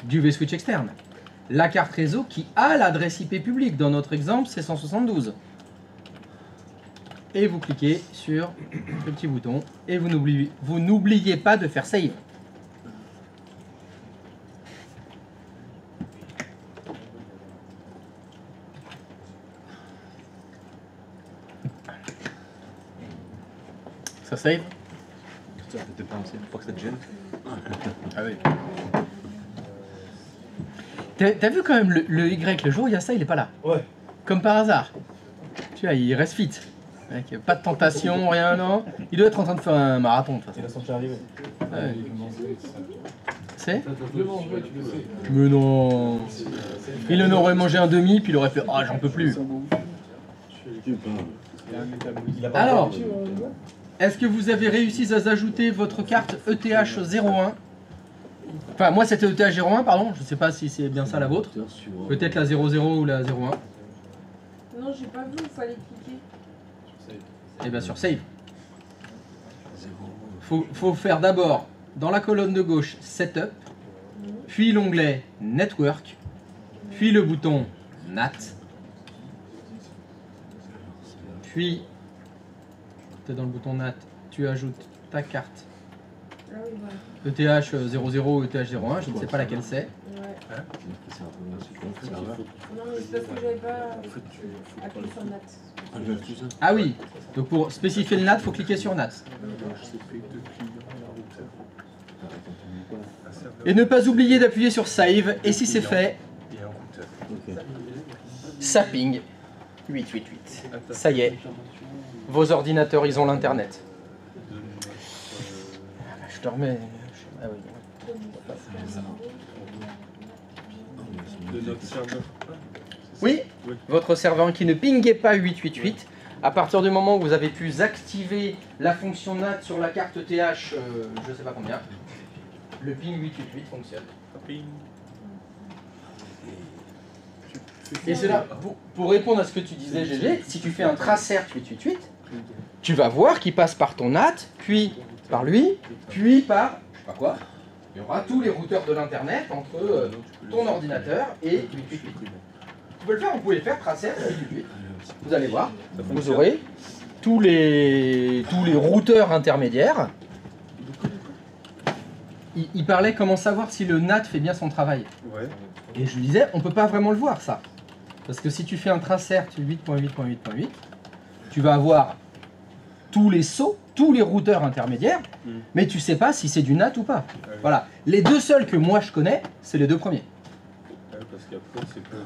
du vSwitch externe. La carte réseau qui a l'adresse IP publique. Dans notre exemple, c'est 172. Et vous cliquez sur le petit bouton et vous n'oubliez pas de faire save. Ça save? T'es pas ancien, faut pas que ça te gêne. Ah oui. T'as vu quand même le Y, le jour où il y a ça, il est pas là. Ouais. Comme par hasard. Tu vois, il reste fit. Avec pas de tentation, rien, non. Il doit être en train de faire un marathon de toute Il façon. a senti arriver. Ouais. C'est? Je le mangerai, tu le sais. Mais non. Il en aurait mangé un demi, puis il aurait fait ah, j'en peux plus. Il y a un métabolisme. Il a pas Alors, encore- est-ce que vous avez réussi à ajouter votre carte ETH01? Enfin, moi c'était ETH01, pardon. Je sais pas si c'est bien ça la vôtre. Peut-être la 00 ou la 01. Non, j'ai pas vu, il fallait cliquer. Et bien sur Save. Faut faire d'abord dans la colonne de gauche Setup, puis l'onglet Network, puis le bouton NAT, puis tu es dans le bouton NAT, tu ajoutes ta carte Ah oui, voilà. ETH 00 ou ETH 01, je ne sais pas laquelle c'est. Ouais. C'est un peu un support serveur. Non, mais c'est parce que j'avais pas appuyé sur NAT. Ah, je vais tout ça. Ah oui, donc pour spécifier le NAT, il faut cliquer sur NAT. Et ne pas oublier d'appuyer sur Save, et si c'est fait, Et un routeur. Ok. ça ping 888. Ça y est, vos ordinateurs, ils ont l'internet. Je te remets... Ah oui. De notre serveur. Oui, votre serveur qui ne pingait pas 888, à partir du moment où vous avez pu activer la fonction NAT sur la carte TH, je sais pas combien, le ping 888 fonctionne. Et c'est là, pour répondre à ce que tu disais GG, si tu fais un tracert 888, tu vas voir qu'il passe par ton NAT, puis par lui, puis par, je sais pas quoi, il y aura tous les routeurs de l'internet entre ton ordinateur et 888. Vous pouvez le faire tracert 888. Vous allez voir, vous aurez tous les routeurs intermédiaires. Il parlait comment savoir si le NAT fait bien son travail. Ouais. Et je lui disais, on peut pas vraiment le voir ça. Parce que si tu fais un tracert 8.8.8.8, tu vas avoir tous les sauts, tous les routeurs intermédiaires, mais tu sais pas si c'est du NAT ou pas. Voilà. Les deux seuls que moi je connais, c'est les deux premiers.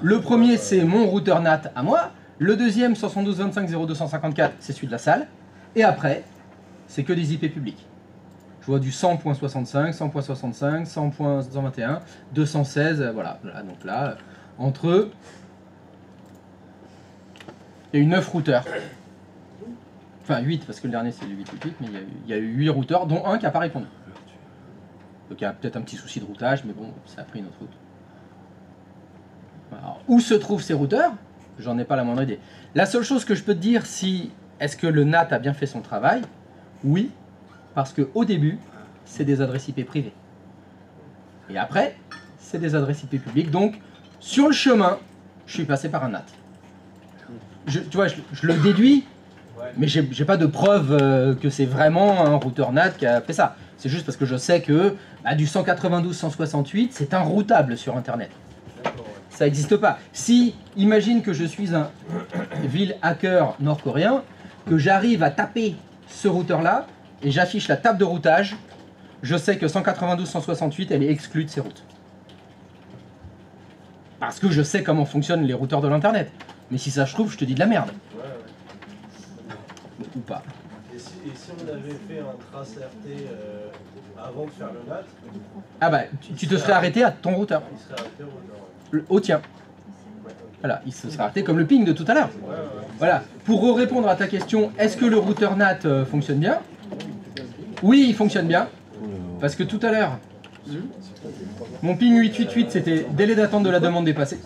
Le premier, c'est mon routeur NAT à moi. Le deuxième, 72.25.0254, c'est celui de la salle. Et après, c'est que des IP publics. Je vois du 100.65, 100.65, 100.121, 216, voilà. Donc là, entre eux, il y a eu 9 routeurs. Enfin 8, parce que le dernier c'est le 888, mais il y a eu 8 routeurs, dont un qui n'a pas répondu. Donc il y a peut-être un petit souci de routage, mais bon, ça a pris une autre route. Alors, où se trouvent ces routeurs? J'en ai pas la moindre idée. La seule chose que je peux te dire, si est-ce que le NAT a bien fait son travail? Oui, parce qu'au début, c'est des adresses IP privées. Et après, c'est des adresses IP publiques. Donc, sur le chemin, je suis passé par un NAT. Tu vois, je le déduis, mais j'ai pas de preuve que c'est vraiment un routeur NAT qui a fait ça. C'est juste parce que je sais que du 192.168, c'est un routable sur Internet. Ça n'existe pas. Si, imagine que je suis un vil hacker nord-coréen, que j'arrive à taper ce routeur-là, et j'affiche la table de routage, je sais que 192.168, elle est exclue de ces routes. Parce que je sais comment fonctionnent les routeurs de l'Internet. Mais si ça se trouve, je te dis de la merde. Ou pas. Et si on avait fait un trace RT avant de faire le NAT, Ah bah, tu te serais arrêté à ton routeur. il serait arrêté au routeur. Au tien. Voilà, il se serait arrêté comme le ping de tout à l'heure. Voilà, pour répondre à ta question, est-ce que le routeur NAT fonctionne bien? Oui, il fonctionne bien. Parce que tout à l'heure, mon ping 888, c'était délai d'attente de la demande dépassée.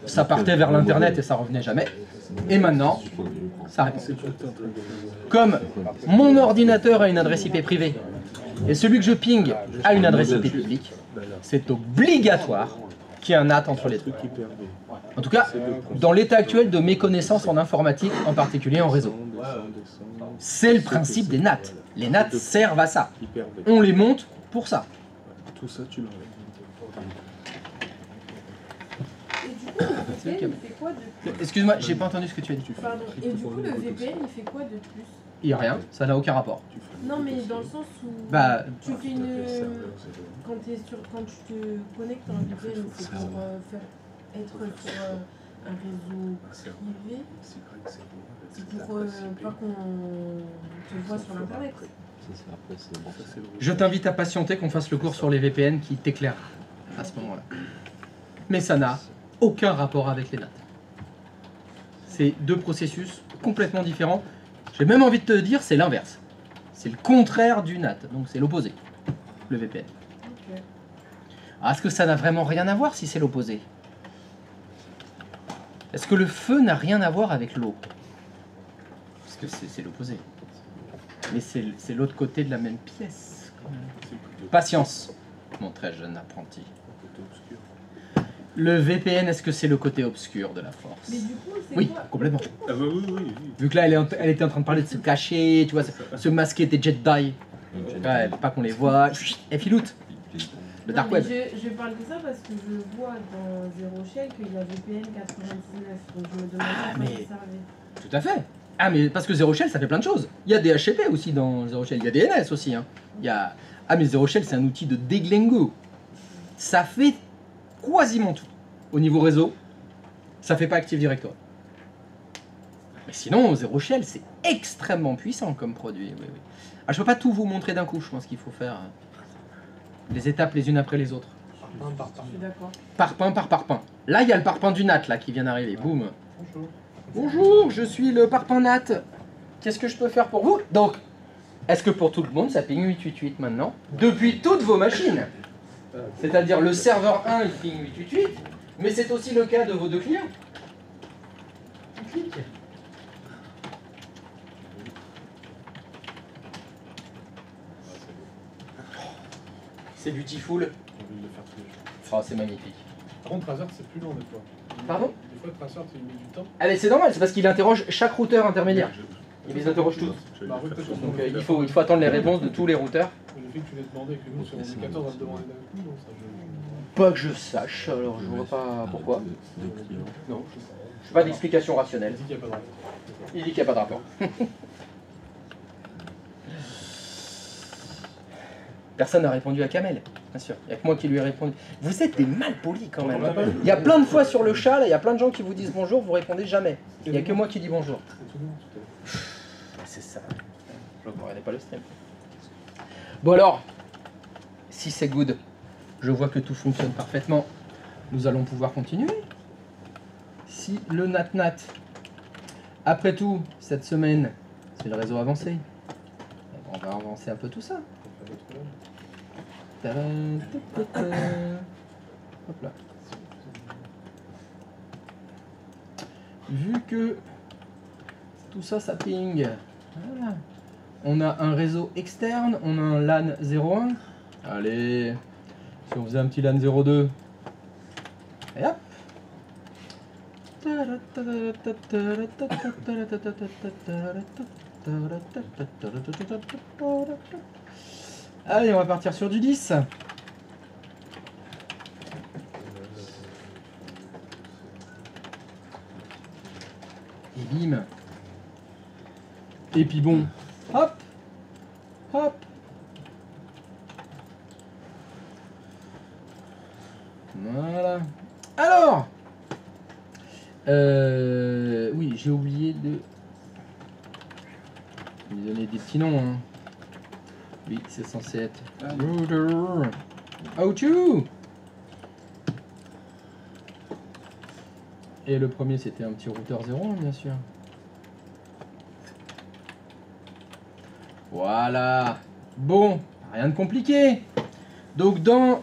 Ça partait vers l'internet et ça revenait jamais. Et maintenant, ça répond. Comme mon ordinateur a une adresse IP privée et celui que je ping a une adresse IP publique, c'est obligatoire qu'il y ait un NAT entre les deux. En tout cas, dans l'état actuel de mes connaissances en informatique, en particulier en réseau. C'est le principe des NAT. Les NAT servent à ça. On les monte pour ça. Tout ça, tu l'enlèves. Et du coup, le VPN, il fait quoi de plus? Excuse-moi, j'ai pas entendu ce que tu as dit. Pardon. Et du coup, le VPN, il fait quoi de plus? Il n'y a rien, ça n'a aucun rapport. Non, mais dans le sens où Bah, tu fais une... Quand tu te connectes à un VPN, c'est pour être sur un réseau privé. C'est pour pas qu'on te voit sur l'internet. Je t'invite à patienter qu'on fasse le cours sur les VPN qui t'éclaire à ce moment-là. Mais ça n'a aucun rapport avec les NAT. C'est deux processus complètement différents. J'ai même envie de te dire, c'est l'inverse. C'est le contraire du NAT, donc c'est l'opposé, le VPN. Ok. Alors, est-ce que ça n'a vraiment rien à voir si c'est l'opposé? Est-ce que le feu n'a rien à voir avec l'eau? Parce que c'est l'opposé. Mais c'est l'autre côté de la même pièce. Quand même. Patience, mon très jeune apprenti. Le VPN, est-ce que c'est le côté obscur de la force? Mais du coup, c'est Oui, quoi? complètement. Ah bah oui. Vu que là, elle était en train de parler de se cacher, tu vois, se masquer des Jedi. Ouais, pas qu'on les voit. Et filoute. Le dark Non, mais web. je parle de ça parce que je vois dans Zero Shell qu'il y a VPN 99, donc je me demande à quoi mais- ça servait. Tout à fait. Ah, mais parce que Zero Shell, ça fait plein de choses. Il y a des HCP aussi dans Zero Shell. Il y a des NS aussi. Hein. Il y a... Ah, mais Zero Shell, c'est un outil de déglingo. Ça fait quasiment tout. Au niveau réseau, ça fait pas Active Directory. Mais sinon, Zero Shell, c'est extrêmement puissant comme produit. Oui, oui. Ah, je peux pas tout vous montrer d'un coup. Je pense qu'il faut faire les étapes les unes après les autres. Je suis d'accord. Parpaing par parpaing. Là, il y a le parpaing du NAT là, qui vient d'arriver. Boum. Bonjour. Bonjour, je suis le parpaing NAT. Qu'est-ce que je peux faire pour vous? Donc, est-ce que pour tout le monde, ça ping 888 maintenant? Depuis toutes vos machines. C'est-à-dire le serveur 1, il ping 888, mais c'est aussi le cas de vos deux clients. Clique. C'est beautiful. J'ai envie de le faire tous les jours. Oh, c'est magnifique. Par contre, Tracer, c'est plus long des fois. Pardon? Des fois, Tracer, tu mets du temps. Allez, c'est normal, c'est parce qu'il interroge chaque routeur intermédiaire. Il les interroge tous. Bah, oui, peut-être. Donc il faut attendre les réponses de tous les routeurs. Mais le fait que tu l'aies demandé et que nous, sur l'indicateur, on va te demander d'un coup, non, ça, Pas que je sache, alors je vois pas pourquoi. Non, je n'ai pas d'explication rationnelle. Il dit qu'il n'y a pas de rapport. Il dit qu'il n'y a pas de rapport. Personne n'a répondu à Kamel, bien sûr. Il n'y a que moi qui lui ai répondu. Vous êtes des malpolis quand même. Il y a plein de fois sur le chat, là, il y a plein de gens qui vous disent bonjour, vous répondez jamais. Il n'y a que moi qui dis bonjour. C'est tout le monde, tout à fait. C'est ça. Je ne regardais pas le stream. Bon alors, si c'est good, je vois que tout fonctionne parfaitement. Nous allons pouvoir continuer. Si le NatNat, après tout, cette semaine, c'est le réseau avancé. On va avancer un peu tout ça. On fait d'autres problèmes. Hop là. Vu que tout ça, ça ping. Voilà. On a un réseau externe, on a un LAN 01. Allez, si on faisait un petit LAN 02. Et hop. Allez, on va partir sur du 10. Et bim. Et puis bon, hop, hop. Voilà. Alors, oui, j'ai oublié de lui donner des petits noms. Hein. Oui, c'est censé être router. O2. Et le premier, c'était un petit routeur 0, bien sûr. Voilà. Bon, rien de compliqué. Donc dans...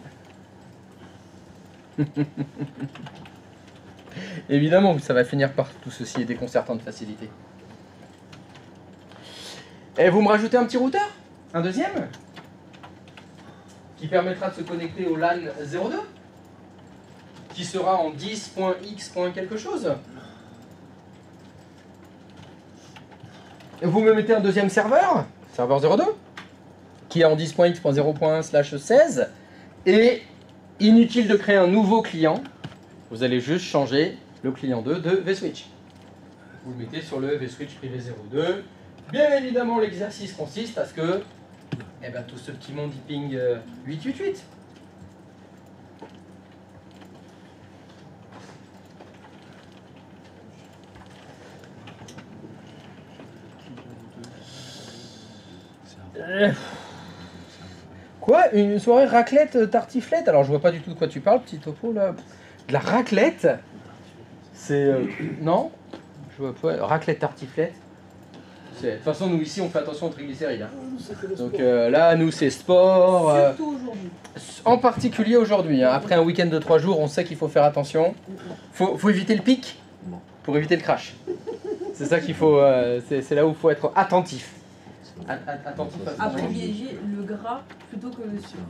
Évidemment que ça va finir par tout ceci est déconcertant de facilité. Et vous me rajoutez un petit routeur? Un deuxième? Qui permettra de se connecter au LAN 02? Qui sera en 10.x. quelque chose? Et vous me mettez un deuxième serveur? Serveur 02? Qui est en 10.x.0.1/16. Et inutile de créer un nouveau client. Vous allez juste changer le client 2 de vSwitch. Vous le mettez sur le vSwitch privé 02. Bien évidemment, l'exercice consiste à ce que tout ce petit monde il ping 888. Quoi? Une soirée raclette tartiflette? Alors je vois pas du tout de quoi tu parles, petit topo là. De la raclette? C'est... non? Je vois pas. Raclette tartiflette? De toute façon, nous ici on fait attention aux triglycérides. Hein. Donc là, nous c'est sport. Surtout aujourd'hui. En particulier aujourd'hui. Hein. Après un week-end de 3 jours, on sait qu'il faut faire attention. Faut éviter le pic pour éviter le crash. C'est ça qu'il faut. C'est là où il faut être attentif. Attentif à ce qu'on mange. Privilégier le gras plutôt que le sucre.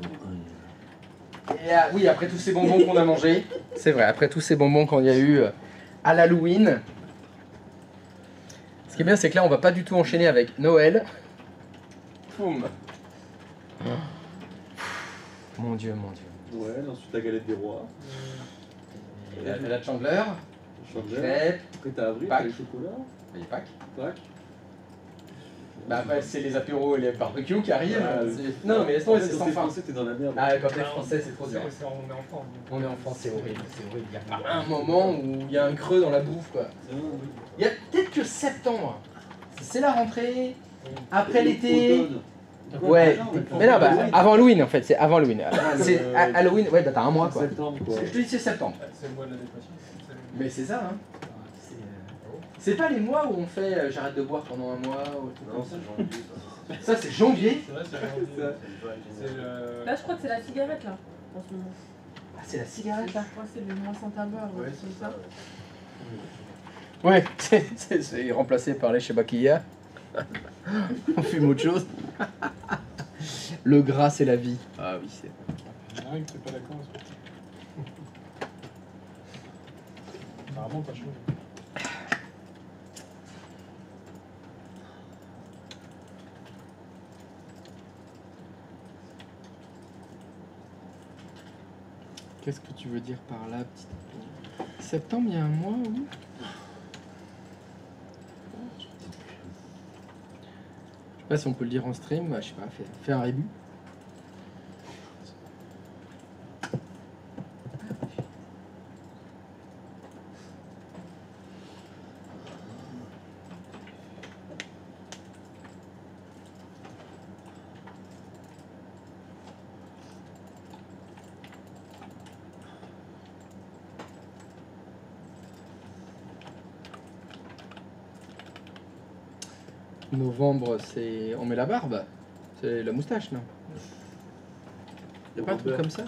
Et, oui, après tous ces bonbons qu'on a mangés, c'est vrai, après tous ces bonbons qu'on y a eu à l'Halloween. Ce qui est bien, c'est que là, on va pas du tout enchaîner avec Noël. Boum. Mon dieu, mon dieu. Ouais, ensuite la galette des rois. La Chandler, crêpes, Après t'as avril, Pâques. t'as les chocolats. les Pâques. Pâques. Bah après, c'est les apéros et les barbecues qui arrivent. Ah, Non, mais laisse tomber, c'est sans fin. Français, t'es dans la merde. Ah, quand t'es français, c'est trop dur. On est en France. On est en France, c'est horrible, c'est horrible. Il n'y a pas un moment où il y a un creux dans la bouffe, quoi. C'est vrai, oui. Il y a peut-être que septembre. C'est la rentrée, après l'été. Automne. Ouais, mais non, bah, avant Halloween en fait, c'est avant Halloween. C'est Halloween, ouais, bah t'as un mois quoi. Septembre, quoi. Je te dis c'est septembre. C'est le mois de la dépression. Mais c'est ça, hein. C'est pas les mois où on fait j'arrête de boire pendant un mois ou tout Non, comme ça. c'est janvier. Ça c'est janvier. C'est vrai, c'est le... Là, je crois que c'est la cigarette, là, en ce moment. Ah, c'est la cigarette Je là. crois que c'est le mois sans tabac, ouais, Ouais, c'est ça. Ouais, c'est remplacé par les Chebakia. On fume autre chose. Le gras c'est la vie. Ah oui, c'est. Il y en a un qui n'est pas d'accord. Ça remonte à chaud. Qu'est-ce que tu veux dire par là, petite. Septembre, il y a un mois où. Je sais pas si on peut le dire en stream, bah, je sais pas, fais un rébut. Novembre, c'est. On met la barbe. C'est la moustache, non? Y'a pas un truc comme ça?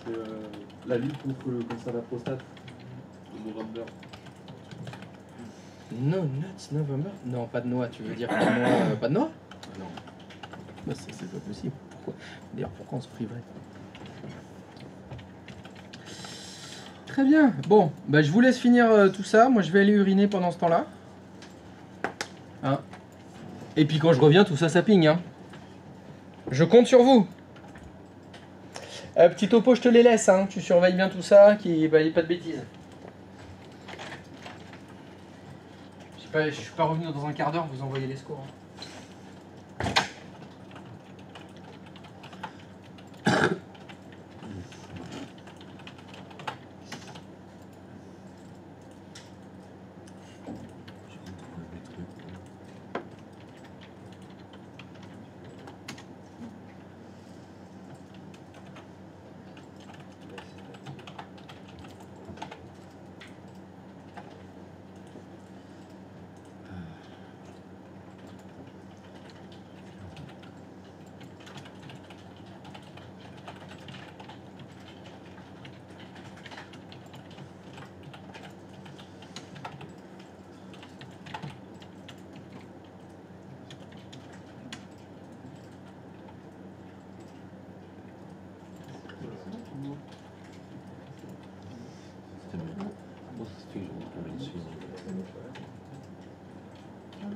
C'est la lutte contre le cancer de la prostate. Le November. No nuts November? Non, pas de noix, tu veux dire pas de noix? Pas de noix? Non. Bah, c'est pas possible. Pourquoi? D'ailleurs, pourquoi on se priverait? Très bien. Bon, bah, je vous laisse finir tout ça. Moi, je vais aller uriner pendant ce temps-là. Hein? Et puis quand je reviens, tout ça, ça pigne. Hein. Je compte sur vous. Petit topo, je te les laisse. Hein. Tu surveilles bien tout ça, qu'il n'y ait pas de bêtises. Je suis pas revenu dans un quart d'heure, vous envoyez les scores. Hein.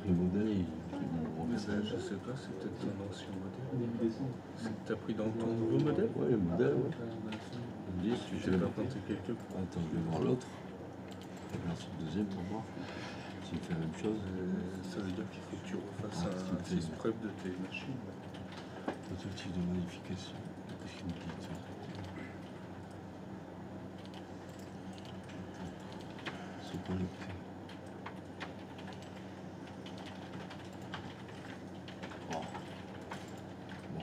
Le modèle, je sais pas, c'est peut-être ton ancien modèle. T'as pris dans ton nouveau modèle? Ouais, le modèle, ouais. Dis, tu t'es pas planté quelque part. Attends, je vais voir l'autre. Je vais voir sur le deuxième pour voir. S'il me fait la même chose. Ça veut dire qu'il faut que tu refasses Ah, un c'est une sys prep de tes machines. Tentative de modification. Qu'est-ce qu'il me dit ça? Sont connectés. Oh. Bon.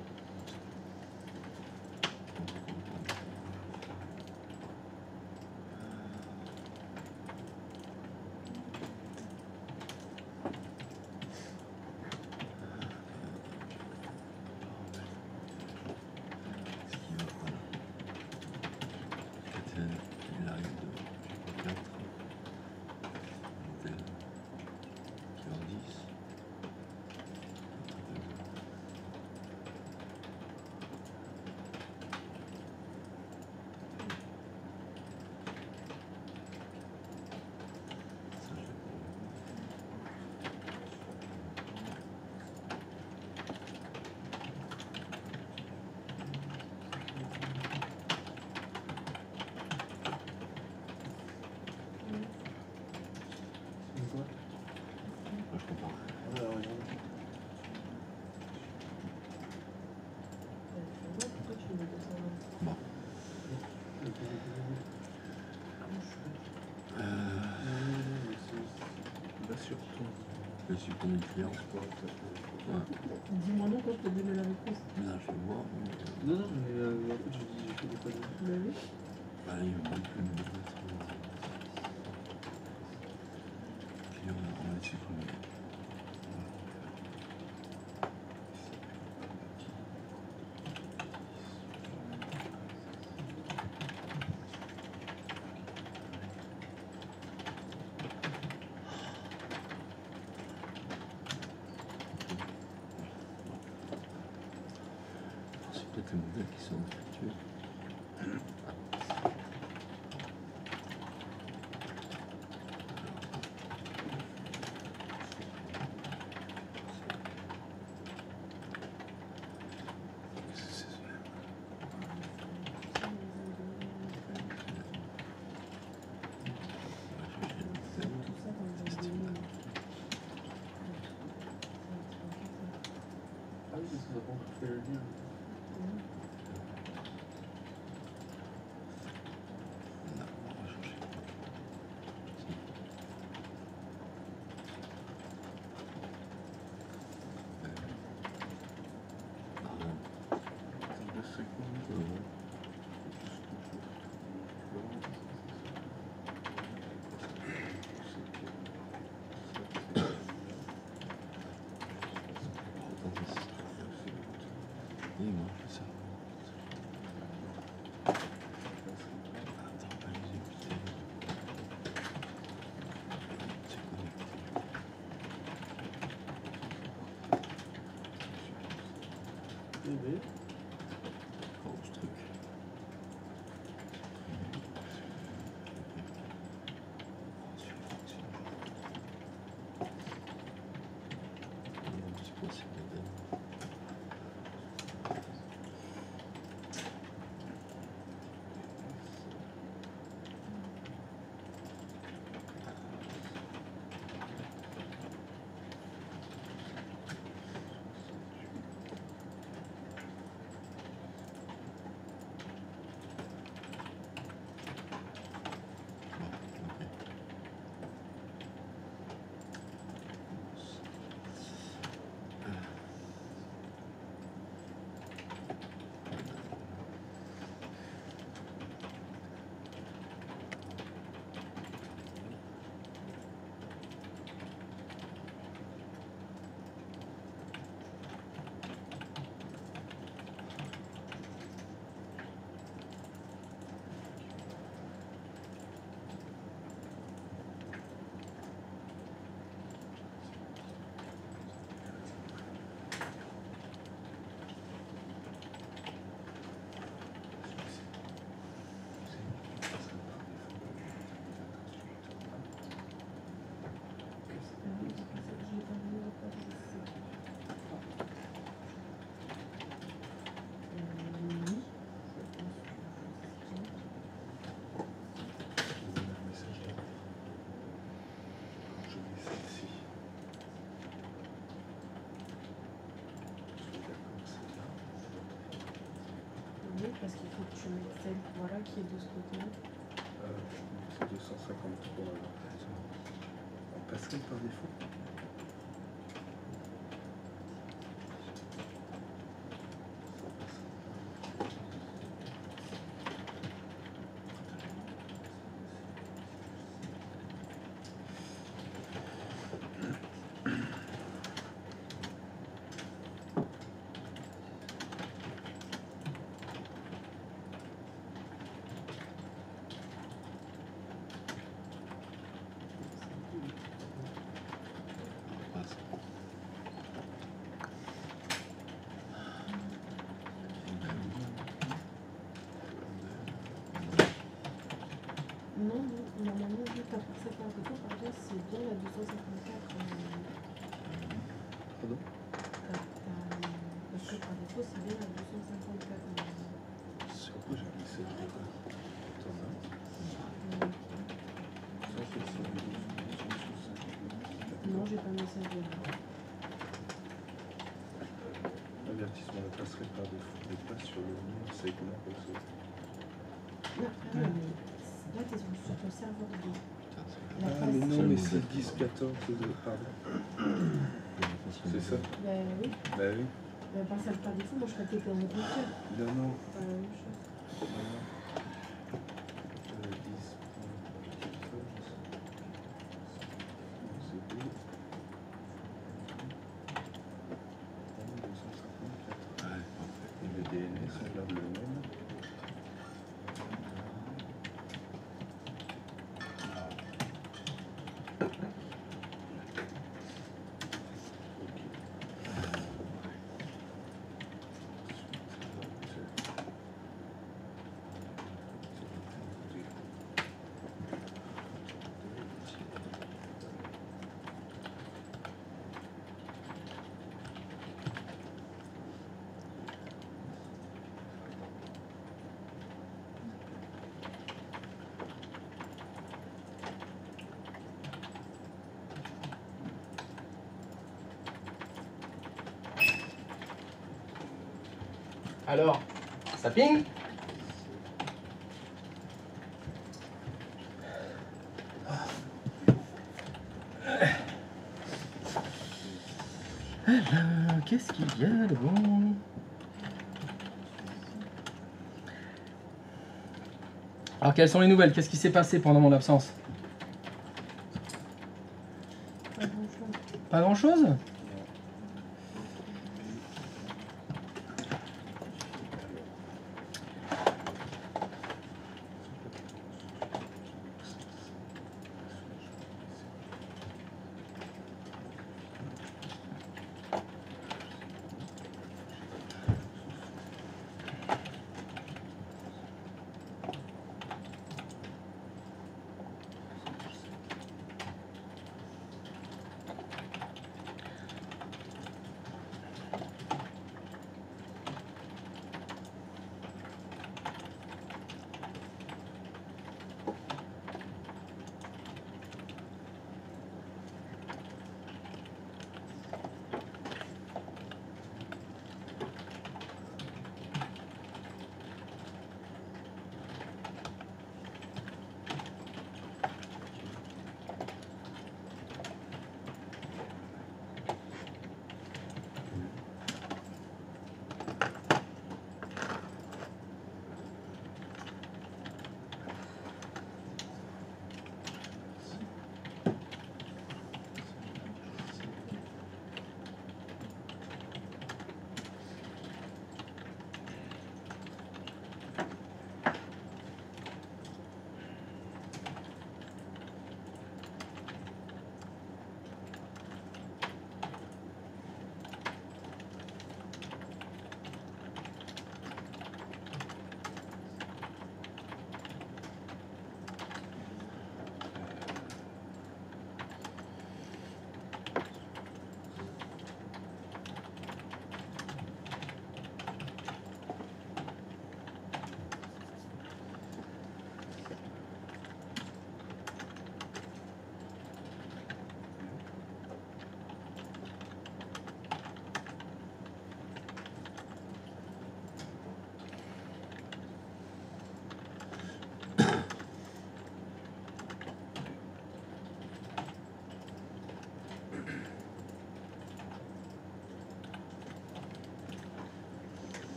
Pourquoi tu mets 220? Bon. Là surtout. Je suis pour mes clients. Dis-moi non quand je te donne la réponse. Là, je vais voir. Non, non, mais en fait, j'ai fait des conneries. Bah oui. Bah, il ne va plus me mettre. Client, on va supprimer. C'est peut-être les modèles qui sont défectueux. Ah oui, parce que ça prend tout le lien. Et moi, ça. Attends, pas les écouter. C'est connecté. Oh, ce truc. C'est quoi ces modèles? Parce qu'il faut que tu mettes celle voilà, qui est de ce côté-là. C'est 253 alors. On passerait par défaut. Non, normalement, vu ta parcelle par défaut, par contre, c'est bien la 254. Pardon? Parce que par défaut, c'est bien la 254. Sur quoi j'ai mis ça? T'en as? Non, j'ai pas mis celle de par défaut n'est pas sur le même segment que ça. Non, mais là, t'es sur ton serveur de. La Ah, mais phase. non, mais c'est 10-14, pardon. C'est ça? Bah oui. Bah oui. Par ça, par défaut, moi je crois que t'étais en routeur. Non, non. Pas la même chose. Non, non. 10. C'est bon. Et le DNS, on garde le même. Alors, ça ping? Alors, qu'est-ce qu'il y a de bon? Alors, quelles sont les nouvelles? Qu'est-ce qui s'est passé pendant mon absence? Pas grand-chose.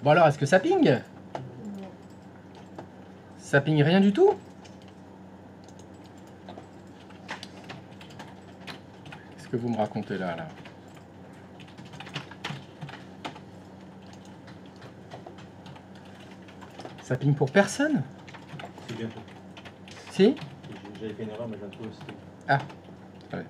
Bon alors, est-ce que ça ping? Non. Ça ping rien du tout? Qu'est-ce que vous me racontez là? Ça ping pour personne? C'est bien fait. Si? J'avais fait une erreur, mais je viens de trouver aussi. Ah. Ouais.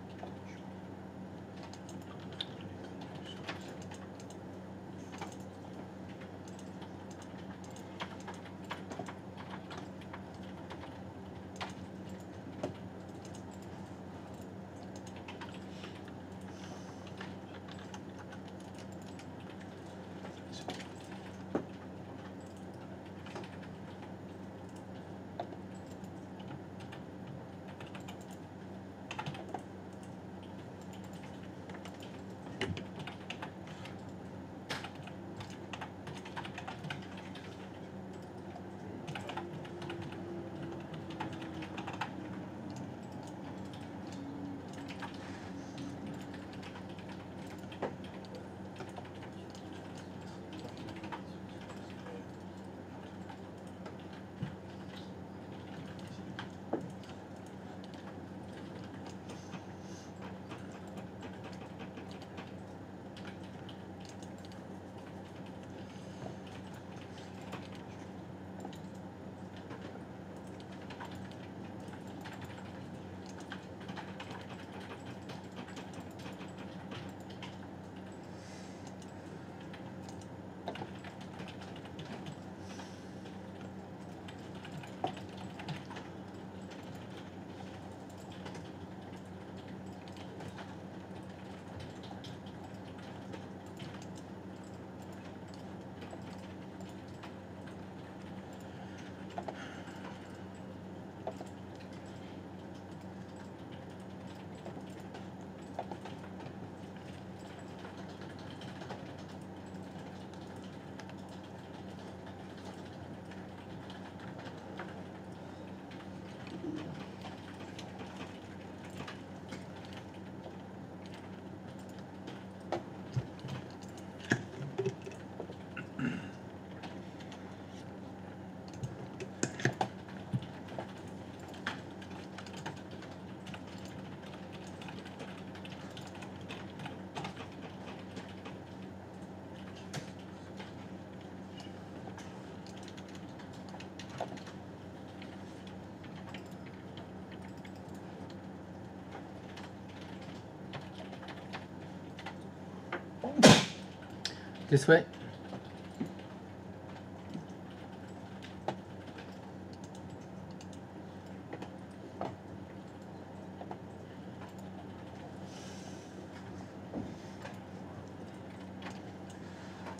Tes souhaits.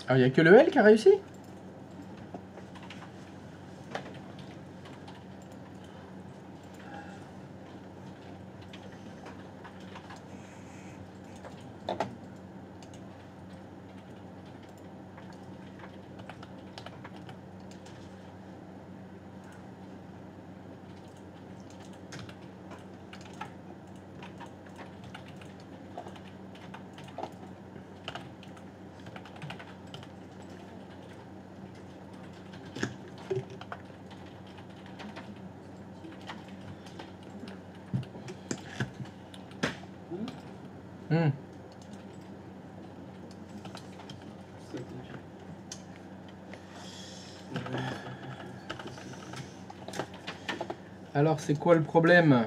Ah, il n'y a que le L qui a réussi? Hmm. Alors, c'est quoi le problème?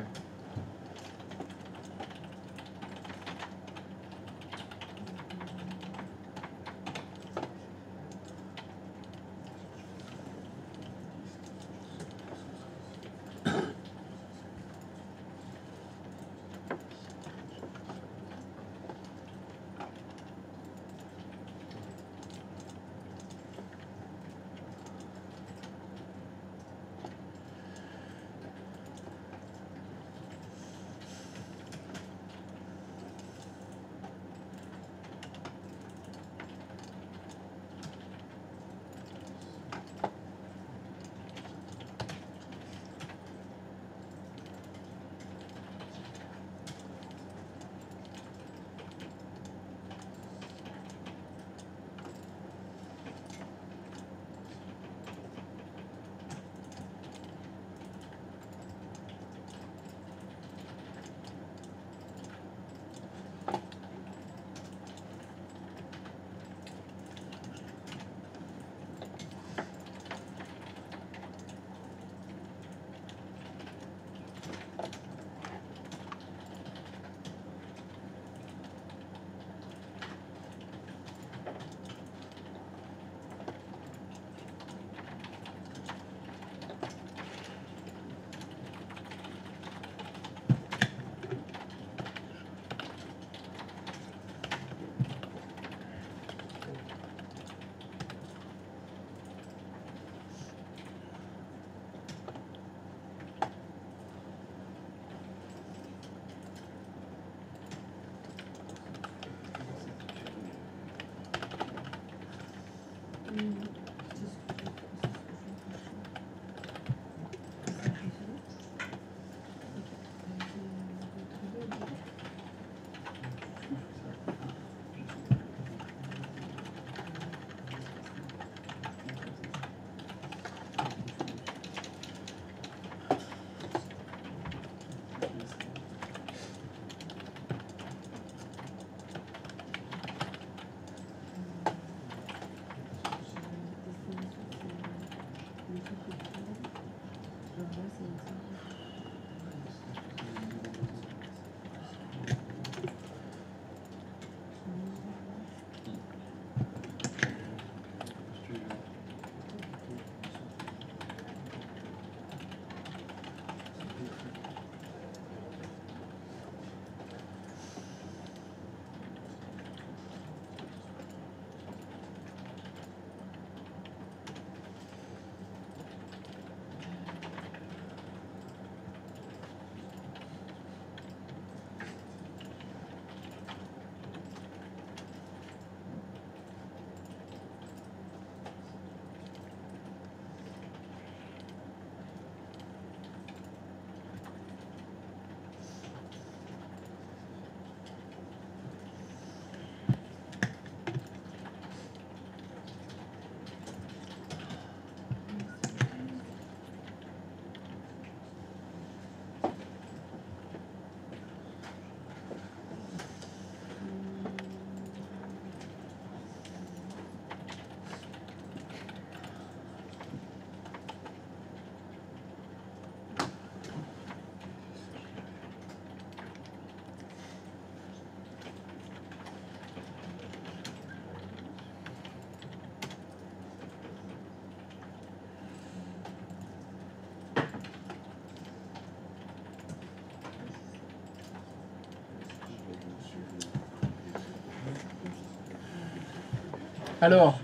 Alors,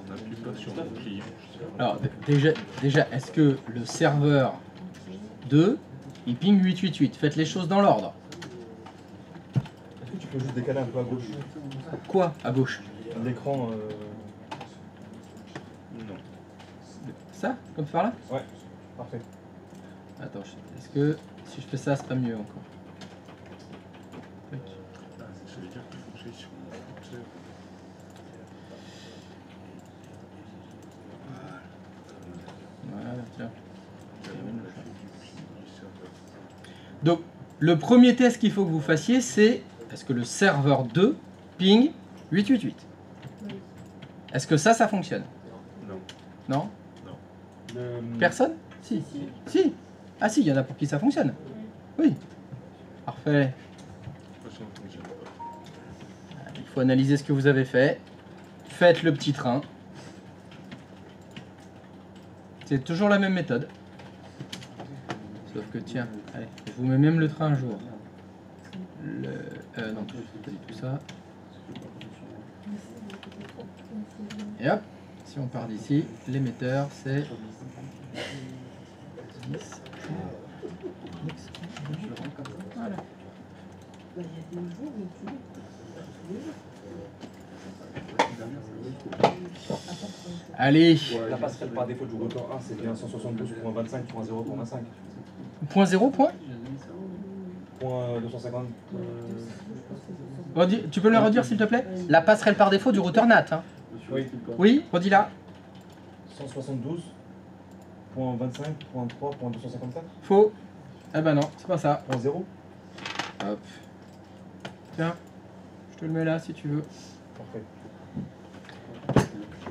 n'appuie pas sur mon client. alors déjà est-ce que le serveur 2, il ping 888? Faites les choses dans l'ordre. Est-ce que tu peux juste décaler un peu à gauche Quoi à gauche? l'écran? Non. Ça? Comme par là? Ouais, parfait. Attends, est-ce que si je fais ça, c'est pas mieux encore? Tac. Ah, ça veut dire qu'il faut que j'aille sur mon routeur. Voilà, tiens. Donc, le premier test qu'il faut que vous fassiez, c'est est-ce que le serveur 2 ping 888? Oui. Est-ce que ça fonctionne? Non. Non? Personne? Si. Si. Ah si, il y en a pour qui ça fonctionne. Oui. Parfait. De toute façon, ça fonctionne pas. Il faut analyser ce que vous avez fait. Faites le petit train. C'est toujours la même méthode. Sauf que tiens, allez, je vous mets même le train un jour. Non, pas du tout ça. Et hop, si on part d'ici, l'émetteur c'est 10. Voilà. Allez, La passerelle par défaut du routeur 1, c'est bien 172.25.0.25. point 0 point. Point 250. Tu peux le redire s'il te plaît? La passerelle par défaut du routeur NAT. Hein. Oui. Oui, redis là. 172.25.3.254. Faux. Eh ben non, c'est pas ça. Point 0. Hop. Tiens, je te le mets là si tu veux. Parfait.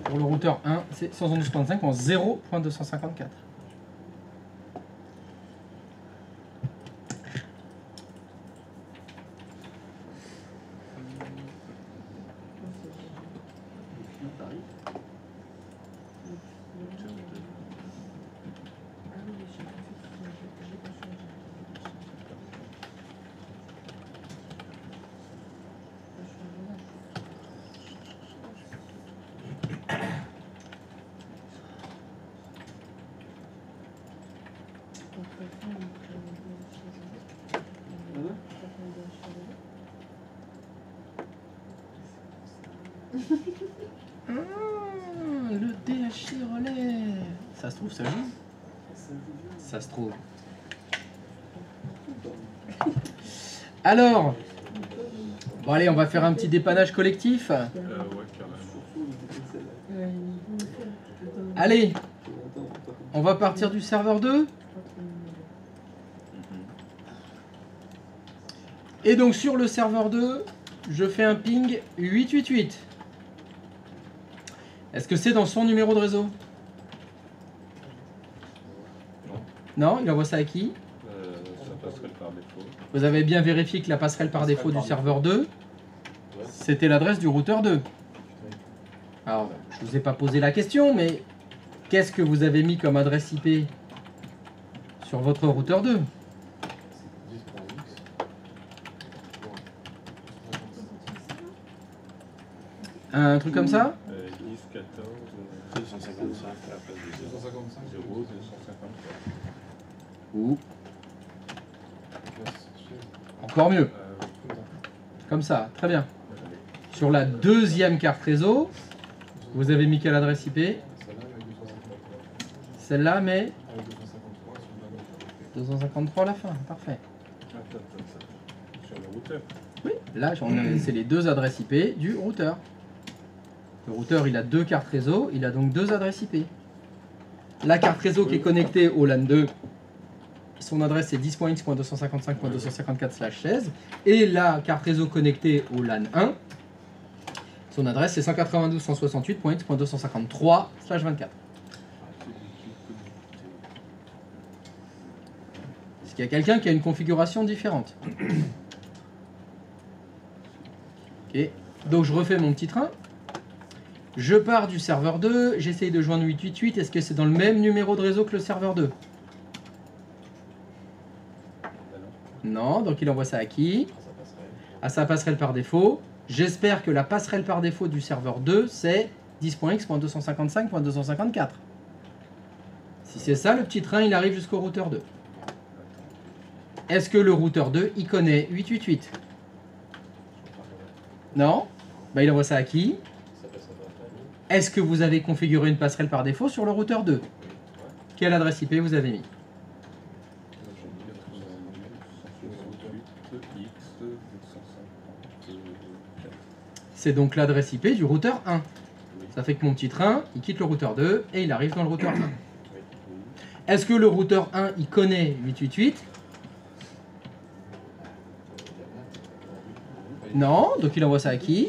Pour le routeur 1, c'est 172.5.0.254. Le DHI relais. Ça se trouve, ça joue. Ça se trouve. Alors, bon allez, on va faire un petit dépannage collectif. Ouais, carrément. Allez, On va partir du serveur 2. Et donc sur le serveur 2, je fais un ping 888. Est-ce que c'est dans son numéro de réseau? Non, il envoie ça à qui? Ça passerait par défaut. Vous avez bien vérifié que la passerelle par défaut du serveur 2, c'était l'adresse du routeur 2. Alors, je vous ai pas posé la question, mais qu'est-ce que vous avez mis comme adresse IP sur votre routeur 2? Un truc comme ça? 10, 14, 255 à la place de 255. 0, 254. Ou encore mieux. Comme ça, très bien. Sur la deuxième carte réseau, vous avez mis quelle adresse IP? Celle-là, mais 253 à la fin, parfait. Sur le routeur. Oui, là, c'est les deux adresses IP du routeur. Le routeur, il a deux cartes réseau, il a donc deux adresses IP. La carte réseau qui est connectée au LAN 2, son adresse est 10.x.255.254/16. Et la carte réseau connectée au LAN 1, son adresse est 192.168.x.253/24. Est-ce qu'il y a quelqu'un qui a une configuration différente? Ok, donc je refais mon petit train. Je pars du serveur 2, j'essaye de joindre 888. Est-ce que c'est dans le même numéro de réseau que le serveur 2? Non, donc il envoie ça à qui? À sa passerelle par défaut. J'espère que la passerelle par défaut du serveur 2, c'est 10.x.255.254. Si c'est ça, le petit train, il arrive jusqu'au routeur 2. Est-ce que le routeur 2, il connaît 888? Non? Bah, il envoie ça à qui? Est-ce que vous avez configuré une passerelle par défaut sur le routeur 2? Quelle adresse IP vous avez mis? C'est donc l'adresse IP du routeur 1. Ça fait que mon petit train, il quitte le routeur 2 et il arrive dans le routeur 1. Est-ce que le routeur 1, il connaît 888? Non, donc il envoie ça à qui?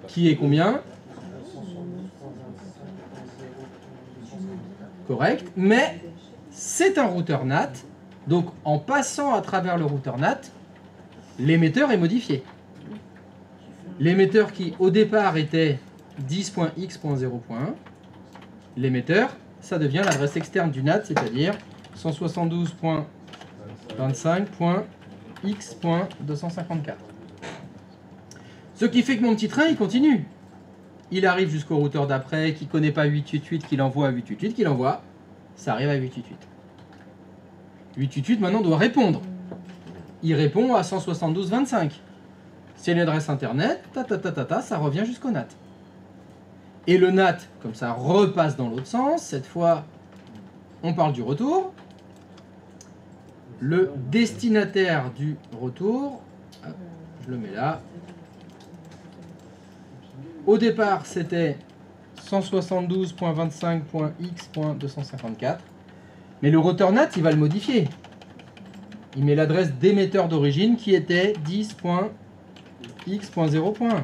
Qui est combien? Correct, mais c'est un routeur NAT, donc en passant à travers le routeur NAT, l'émetteur est modifié. L'émetteur qui au départ était 10.x.0.1, l'émetteur, ça devient l'adresse externe du NAT, c'est-à-dire 172.25.x.254. Ce qui fait que mon petit train, il continue. Il arrive jusqu'au routeur d'après, qui ne connaît pas 888, qu'il envoie à 888, qu'il envoie, ça arrive à 888. 888 maintenant doit répondre. Il répond à 172.25. C'est une adresse internet, ça revient jusqu'au NAT. Et le NAT, comme ça, repasse dans l'autre sens. Cette fois, on parle du retour. Le destinataire du retour, hop, je le mets là. Au départ, c'était 172.25.x.254. Mais le routeur NAT, il va le modifier. Il met l'adresse d'émetteur d'origine qui était 10.x.0.1.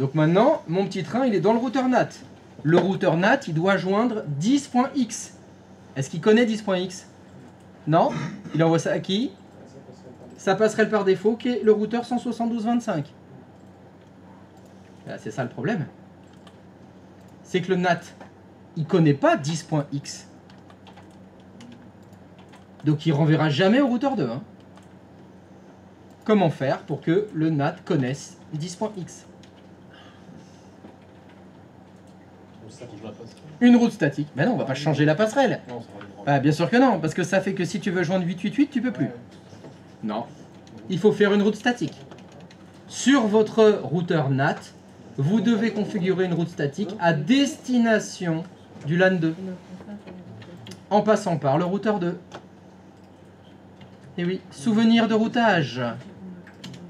Donc maintenant, mon petit train, il est dans le routeur NAT. Le routeur NAT, il doit joindre 10.x. Est-ce qu'il connaît 10.x? Non. Il envoie ça à qui? Ça passerait par défaut, qui est le routeur 172.25. C'est ça le problème. C'est que le NAT, il connaît pas 10.x. Donc il renverra jamais au routeur 2. Hein. Comment faire pour que le NAT connaisse 10.x? Une route statique. Mais non, on va pas changer la passerelle. Ah, bien sûr que non, parce que ça fait que si tu veux joindre 888, tu peux plus. Non. Il faut faire une route statique. Sur votre routeur NAT, vous devez configurer une route statique à destination du LAN 2. En passant par le routeur 2. Et oui, souvenir de routage.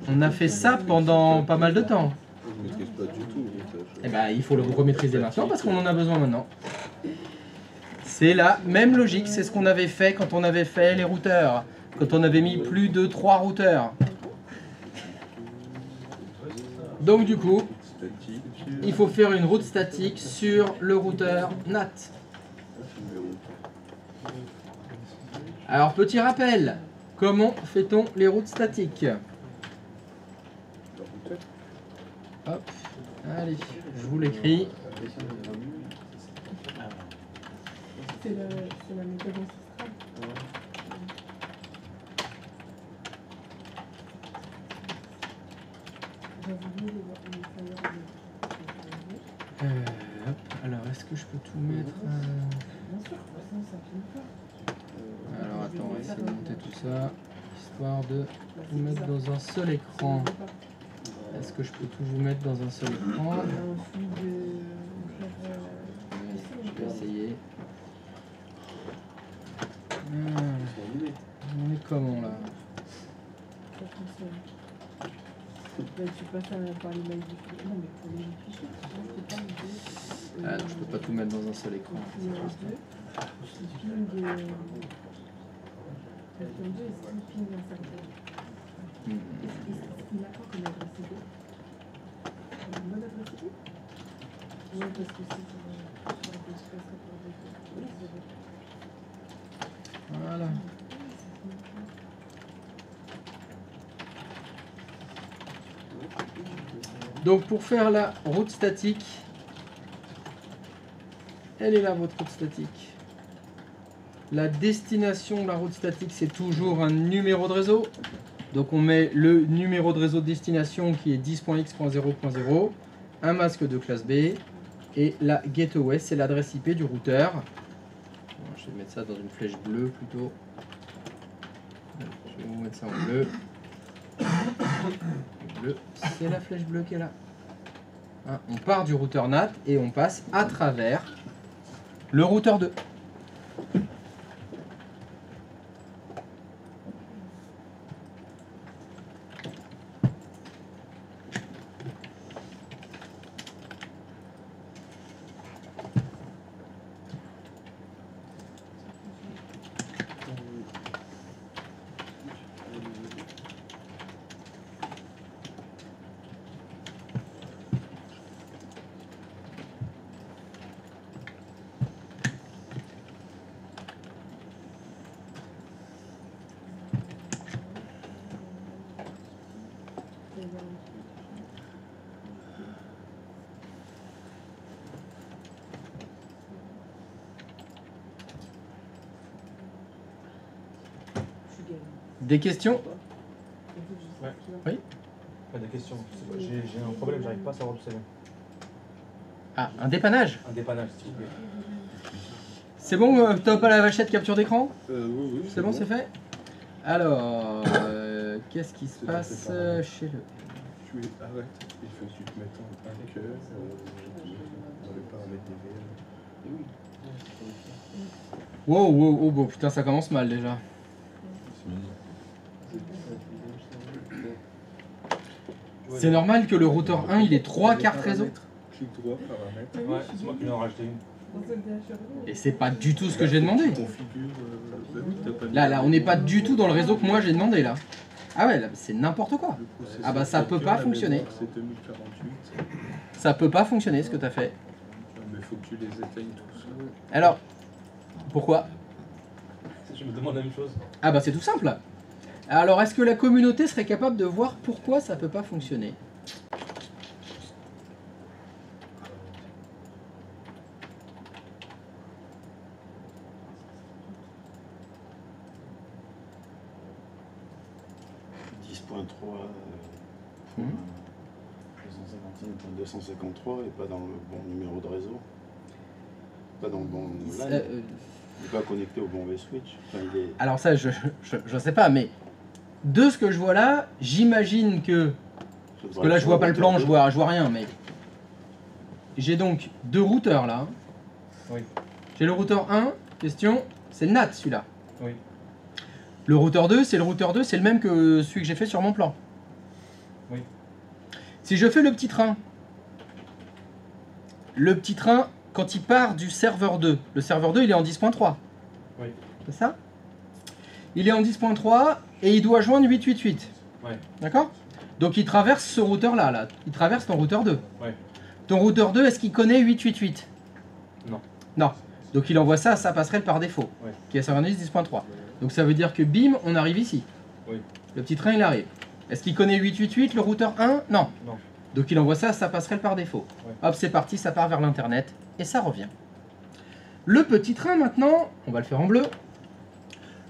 On a fait ça pendant pas mal de temps. Je ne maîtrise pas du tout le routage. Eh ben, il faut le remaîtriser maintenant parce qu'on en a besoin maintenant. C'est la même logique, c'est ce qu'on avait fait quand on avait fait les routeurs, quand on avait mis plus de 3 routeurs. Donc du coup, il faut faire une route statique sur le routeur NAT. Alors petit rappel, comment fait-on les routes statiques? Hop, allez, je vous l'écris. C'est la méthode ancestrale. Hop, alors est-ce que je peux tout mettre Bien sûr, sinon ça finit pas. Alors attends, on va essayer de monter tout ça, histoire de tout mettre dans un seul écran. Est-ce que je peux tout vous mettre dans un seul écran? Je vais essayer. On est comment là? Tu passes par les mails du fichier. Non, mais pour les fichiers, Ah non, je peux pas tout mettre dans un seul écran. Il a quoi comme adresse ID? Une bonne adresse ID? Oui, parce que c'est Voilà. Donc pour faire la route statique, elle est là votre route statique. La destination de la route statique, c'est toujours un numéro de réseau. Donc on met le numéro de réseau de destination qui est 10.x.0.0, un masque de classe B, et la gateway, c'est l'adresse IP du routeur. Je vais mettre ça dans une flèche bleue plutôt. Je vais vous mettre ça en bleu. Bleu, c'est la flèche bleue qui est là. Hein, on part du routeur NAT et on passe à travers le routeur 2. Des questions? Ouais. Oui. Pas de questions. J'ai un problème, j'arrive pas à savoir d'où ça vient. Ah, un dépannage? Un dépannage, s'il vous plaît. C'est bon, t'as pas la vachette capture d'écran? Oui, C'est bon, c'est fait? Alors, qu'est-ce qui se passe chez le... Tu arrête, il faut que tu te mettes un cœur dans les paramètres des VM. Wow, wow, oh, bon, putain, ça commence mal déjà. C'est normal que le routeur 1, il ait 3 cartes réseau? Clic droit, paramètres. Ouais, c'est moi qui viens en rajouter une. Et c'est pas du tout ce que j'ai demandé. Configure. Là, on n'est pas du tout dans le réseau que moi j'ai demandé là. Ah ouais, là, c'est n'importe quoi. Ah bah ça peut pas fonctionner. C'est 2048. Ça peut pas fonctionner ce que t'as fait. Mais faut que tu les éteignes tous. Alors, pourquoi? Je me demande la même chose. Ah bah c'est tout simple. Alors est-ce que la communauté serait capable de voir pourquoi ça peut pas fonctionner? Mmh. 251.253 et pas dans le bon numéro de réseau. Pas dans le bon LAN. Il n'est pas connecté au bon V-Switch. Enfin, il est... Alors ça, je sais pas, mais de ce que je vois là, j'imagine que... Parce que là, je vois pas le plan, je vois rien, mais... J'ai donc 2 routeurs là. Oui. J'ai le routeur 1, question, c'est le NAT celui-là. Oui. Le routeur 2, c'est le même que celui que j'ai fait sur mon plan. Oui. Si je fais le petit train, quand il part du serveur 2, le serveur 2 il est en 10.3. Oui. C'est ça? Il est en 10.3 et il doit joindre 888. Ouais. D'accord? Donc il traverse ce routeur-là, là. Il traverse ton routeur 2. Ouais. Ton routeur 2, est-ce qu'il connaît 888? Non. Non. Donc il envoie ça à sa passerelle par défaut, Ouais. qui est serveur 10.3. Donc ça veut dire que bim, on arrive ici. Oui. Le petit train il arrive. Est-ce qu'il connaît 888, le routeur 1? Non. Non. Donc il envoie ça à sa passerelle par défaut. Ouais. Hop, c'est parti, ça part vers l'internet et ça revient. Le petit train maintenant, on va le faire en bleu.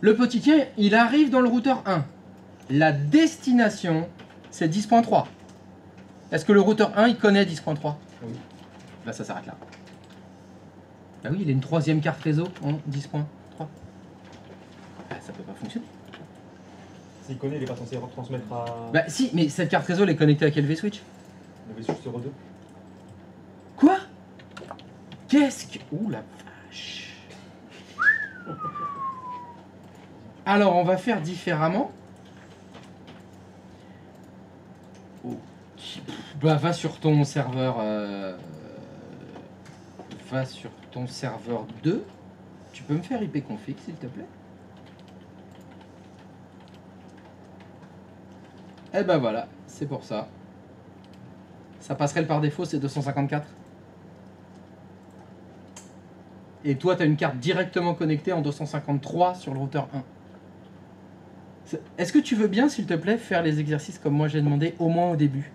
Le petit train, il arrive dans le routeur 1. La destination, c'est 10.3. Est-ce que le routeur 1, il connaît 10.3? Oui. Là, ça s'arrête là. Bah oui, il a une troisième carte réseau en 10.3. Bah, ça peut pas fonctionner. S'il connaît, il n'est pas censé retransmettre à... Bah si, mais cette carte réseau, elle est connectée à quel vSwitch? Le V-Switch 02. Quoi? Qu'est-ce que... Ouh la vache. Alors, on va faire différemment. Oh. Bah, va sur ton serveur... Va sur ton serveur 2. Tu peux me faire ipconfig, s'il te plaît? Eh ben voilà, c'est pour ça. Sa passerelle par défaut, c'est 254. Et toi, tu as une carte directement connectée en 253 sur le routeur 1. Est-ce que tu veux bien, s'il te plaît, faire les exercices comme moi j'ai demandé, au moins au début?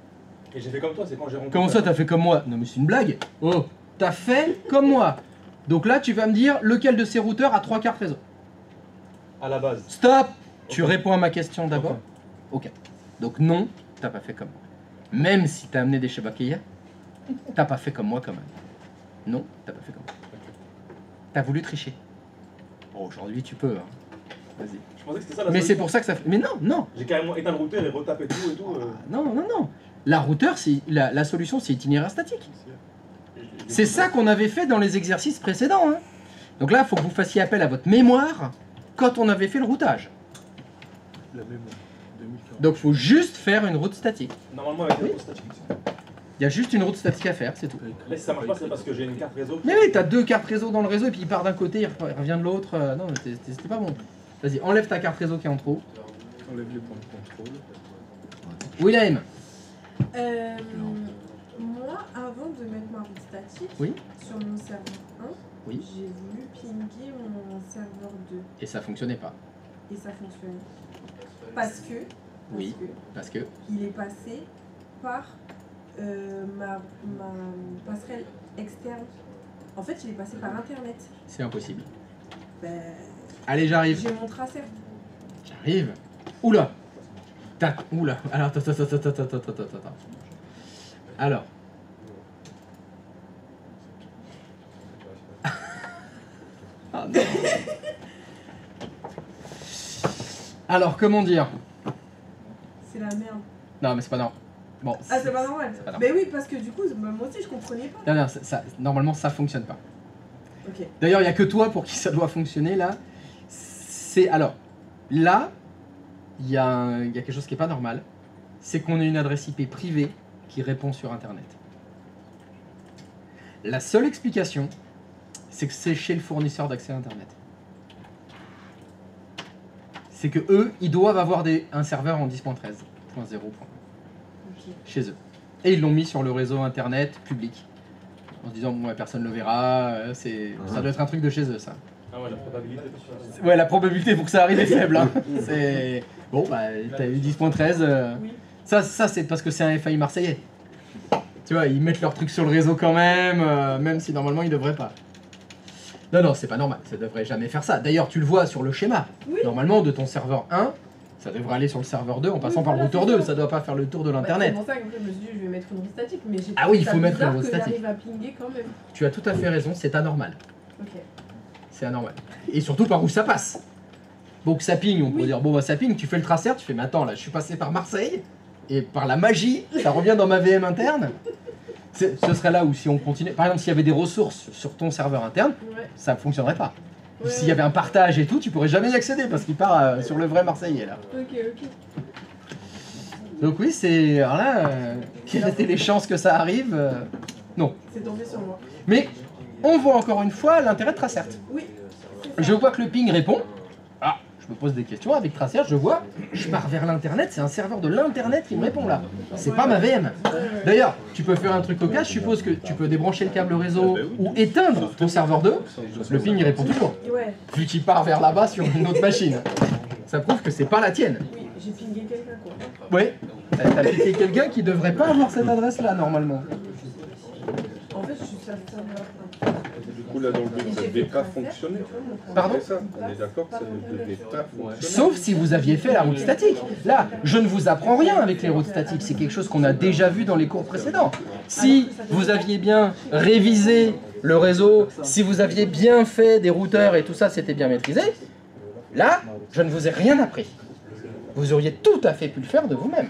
Et j'ai fait comme toi, c'est quand j'ai rencontré... Comment ça, t'as fait comme moi? Non mais c'est une blague. Oh, t'as fait comme moi. Donc là, tu vas me dire lequel de ces routeurs a 3 cartes réseau. À la base. Stop. Tu Ok. réponds à ma question d'abord. Ok. Donc non, t'as pas fait comme moi. Même si t'as amené des Shebakeya, t'as pas fait comme moi quand même. Non, t'as pas fait comme moi. T'as voulu tricher. Bon, aujourd'hui tu peux. Hein. Vas-y. Je pensais que c'était ça la Mais c'est solution. pour ça que ça fait... Mais non, non. J'ai carrément éteint le routeur et retapé tout et tout. Non, non, non. La routeur, c'est la solution, c'est itinéraire statique. C'est ça qu'on avait fait dans les exercices précédents. Hein. Donc là, il faut que vous fassiez appel à votre mémoire quand on avait fait le routage. La mémoire. 2040. Donc il faut juste faire une route statique. Normalement, avec les statiques. Il y a juste une route statique à faire, c'est tout. Là, si ça marche pas, c'est parce que j'ai une carte réseau. Mais oui, t'as 2 cartes réseau dans le réseau et puis il part d'un côté, il revient de l'autre. Non, mais c'était pas bon. Vas-y, enlève ta carte réseau qui est en trop. Enlève les points de contrôle. Willem. Moi, avant de mettre ma route statique, Oui. sur mon serveur 1, Oui. j'ai voulu pinguer mon serveur 2 Et ça fonctionnait pas. et ça fonctionnait. Parce que, Oui. Parce que. il est passé par ma passerelle externe. En fait, il est passé par internet. C'est impossible. Ben, Allez, j'arrive. j'ai mon traceur. J'arrive. Oula. Oula. Alors, attends. Alors. Ah, non. Alors, comment dire? C'est la merde. Non, mais c'est pas normal. Bon. Ah, c'est pas normal. c'est pas normal. Mais oui, parce que du coup, moi aussi, je comprenais pas. Non, non, normalement, ça fonctionne pas. Ok. D'ailleurs, il n'y a que toi pour qui ça doit fonctionner, là. Alors, là, il y a quelque chose qui n'est pas normal. C'est qu'on ait une adresse IP privée qui répond sur Internet. La seule explication, c'est que c'est chez le fournisseur d'accès à Internet. C'est que eux, ils doivent avoir un serveur en 10.13.0 Ok. chez eux. Et ils l'ont mis sur le réseau Internet public. En se disant, bon, ouais, personne ne le verra, ça doit être un truc de chez eux, ça. Ah ouais, la probabilité. Ouais, la probabilité pour que ça arrive est faible. Hein. C'est... Bon, bah, t'as eu 10.13. Oui. Ça c'est parce que c'est un FAI marseillais. Tu vois, ils mettent leur truc sur le réseau quand même si normalement ils devraient pas. Non, c'est pas normal, ça devrait jamais faire ça. D'ailleurs, tu le vois sur le schéma. Oui. Normalement, de ton serveur 1, ça devrait aller sur le serveur 2 en passant Oui, par le voilà, routeur c'est 2, ça. ça doit pas faire le tour de Bah, l'internet. c'est pour ça que je me suis dit, je vais mettre une route statique, mais j'ai Ah oui, il trouvé faut ça mettre une bizarre route que statique. j'arrive à pinguer quand même. Tu as tout à fait raison, c'est anormal. Ok. C'est anormal. Et surtout par où ça passe. Donc ça ping, on pourrait dire, bon bah ça ping, tu fais le traceur, tu fais, mais attends, là je suis passé par Marseille, et par la magie, ça revient dans ma VM interne. Ce serait là où si on continue, par exemple s'il y avait des ressources sur ton serveur interne, Ouais. ça ne fonctionnerait pas. Ouais, S'il y avait un partage et tout, tu pourrais jamais y accéder parce qu'il part sur le vrai Marseillais là. Ok. Donc oui, c'est... Alors là, quelles étaient les chances que ça arrive Non. C'est tombé sur moi. Mais on voit encore une fois l'intérêt de Tracert. Oui. Je vois que le ping répond. Ah, je me pose des questions avec Tracert, je vois, je pars vers l'internet, c'est un serveur de l'internet qui me répond là. C'est pas ma VM. D'ailleurs, tu peux faire un truc au cas, je suppose que tu peux débrancher le câble réseau ou éteindre ton serveur 2, le ping il répond toujours. Ouais. Vu qu'il part vers là-bas sur une autre machine. Ça prouve que c'est pas la tienne. Oui, j'ai pingé quelqu'un quoi. Oui, t'as piqué quelqu'un qui devrait pas avoir cette adresse là normalement. En fait, je suis sur le serveur. Du coup, là, dans le but, ça ne devait pas fonctionner. Pardon? C'est ça, on est d'accord que ça ne devait pas fonctionner. Sauf si vous aviez fait la route statique. Là, je ne vous apprends rien avec les routes statiques, c'est quelque chose qu'on a déjà vu dans les cours précédents. Si vous aviez bien révisé le réseau, si vous aviez bien fait des routeurs et tout ça, c'était bien maîtrisé, là, je ne vous ai rien appris. Vous auriez tout à fait pu le faire de vous-même.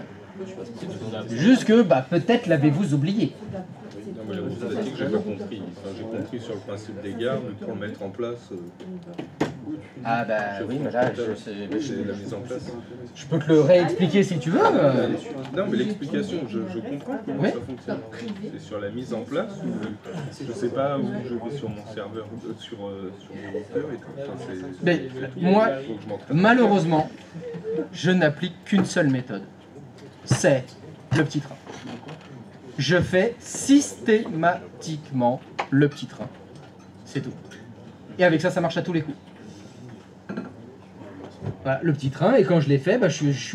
Juste que, bah, peut-être l'avez-vous oublié. Non, mais la route statique, j'ai pas compris. Enfin, j'ai compris sur le principe des gares, mais pour le mettre en place... Ah bah oui, mais là, j'ai la mise en place. je peux te le réexpliquer si tu veux. Non, mais l'explication, je comprends comment Oui. ça fonctionne. C'est sur la mise en place, où je sais pas où je vais sur mon serveur, sur mes routeurs et tout. Enfin, Mais moi, faut que je m'entraîne. malheureusement, je n'applique qu'une seule méthode. C'est le petit train. Je fais systématiquement le petit train. C'est tout. Et avec ça, ça marche à tous les coups. Voilà, le petit train, et quand je l'ai fait, bah,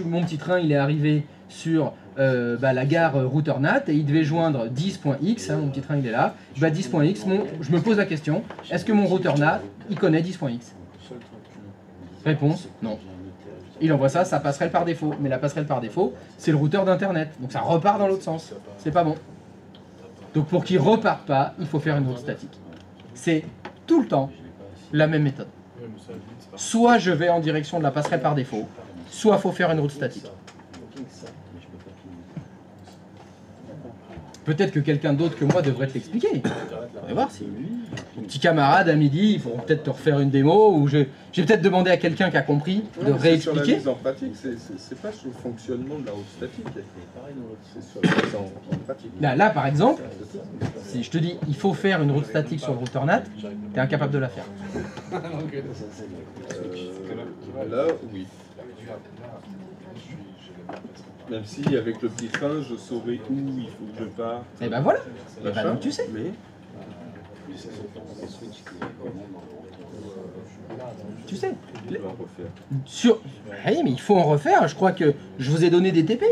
mon petit train il est arrivé sur la gare RouterNAT et il devait joindre 10.x, mon petit train il est là. Bah, 10.x, je me pose la question, est-ce que mon RouterNAT il connaît 10.x? Réponse, non. Il envoie ça, sa passerelle par défaut. Mais la passerelle par défaut, c'est le routeur d'internet. Donc ça repart dans l'autre sens. C'est pas bon. Donc pour qu'il reparte pas, il faut faire une route statique. C'est tout le temps la même méthode. Soit je vais en direction de la passerelle par défaut, soit il faut faire une route statique. Peut-être que quelqu'un d'autre que moi devrait te l'expliquer. On va voir si mon petit camarade à midi, ils pourront peut-être te refaire une démo, ou j'ai peut-être demandé à quelqu'un qui a compris de réexpliquer. Sur la mise en pratique, c'est pas sur le fonctionnement de la route statique. C'est sur la mise en pratique. Là, par exemple, si je te dis il faut faire une route statique sur le routeur NAT, tu es incapable de la faire. Là, oui. Même si avec le petit train, je saurais où il faut que je parte. Et ben voilà. Et ben donc tu sais. Mais tu sais. je dois en refaire. Oui, mais il faut en refaire. Je crois que je vous ai donné des TP.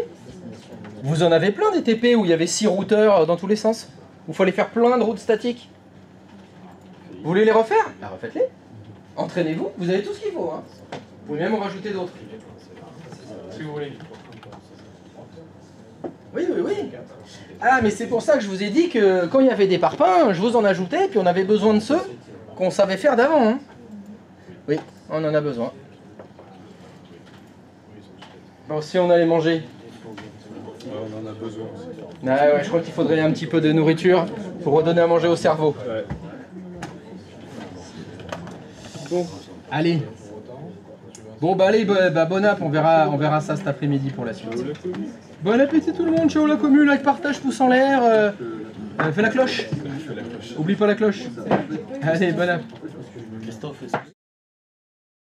Vous en avez plein des TP où il y avait 6 routeurs dans tous les sens. Où il fallait faire plein de routes statiques. Vous voulez les refaire? Bah refaites-les. Entraînez-vous. Vous avez tout ce qu'il faut. Hein. Vous pouvez même en rajouter d'autres. Si vous voulez. Oui, oui, oui. Ah, mais c'est pour ça que je vous ai dit que quand il y avait des parpaings, je vous en ajoutais, puis on avait besoin de ceux qu'on savait faire d'avant. Hein. Oui, on en a besoin. Bon, si on allait manger. Ouais, on en a besoin aussi. Ah ouais, je crois qu'il faudrait un petit peu de nourriture pour redonner à manger au cerveau. Ouais. Bon, allez. Bon, bah allez, bon app, on verra ça cet après-midi pour la suite. Bon appétit tout le monde, ciao la commune, like, partage, pouce en l'air. Fais la cloche. Oublie pas la cloche. Allez, bon app.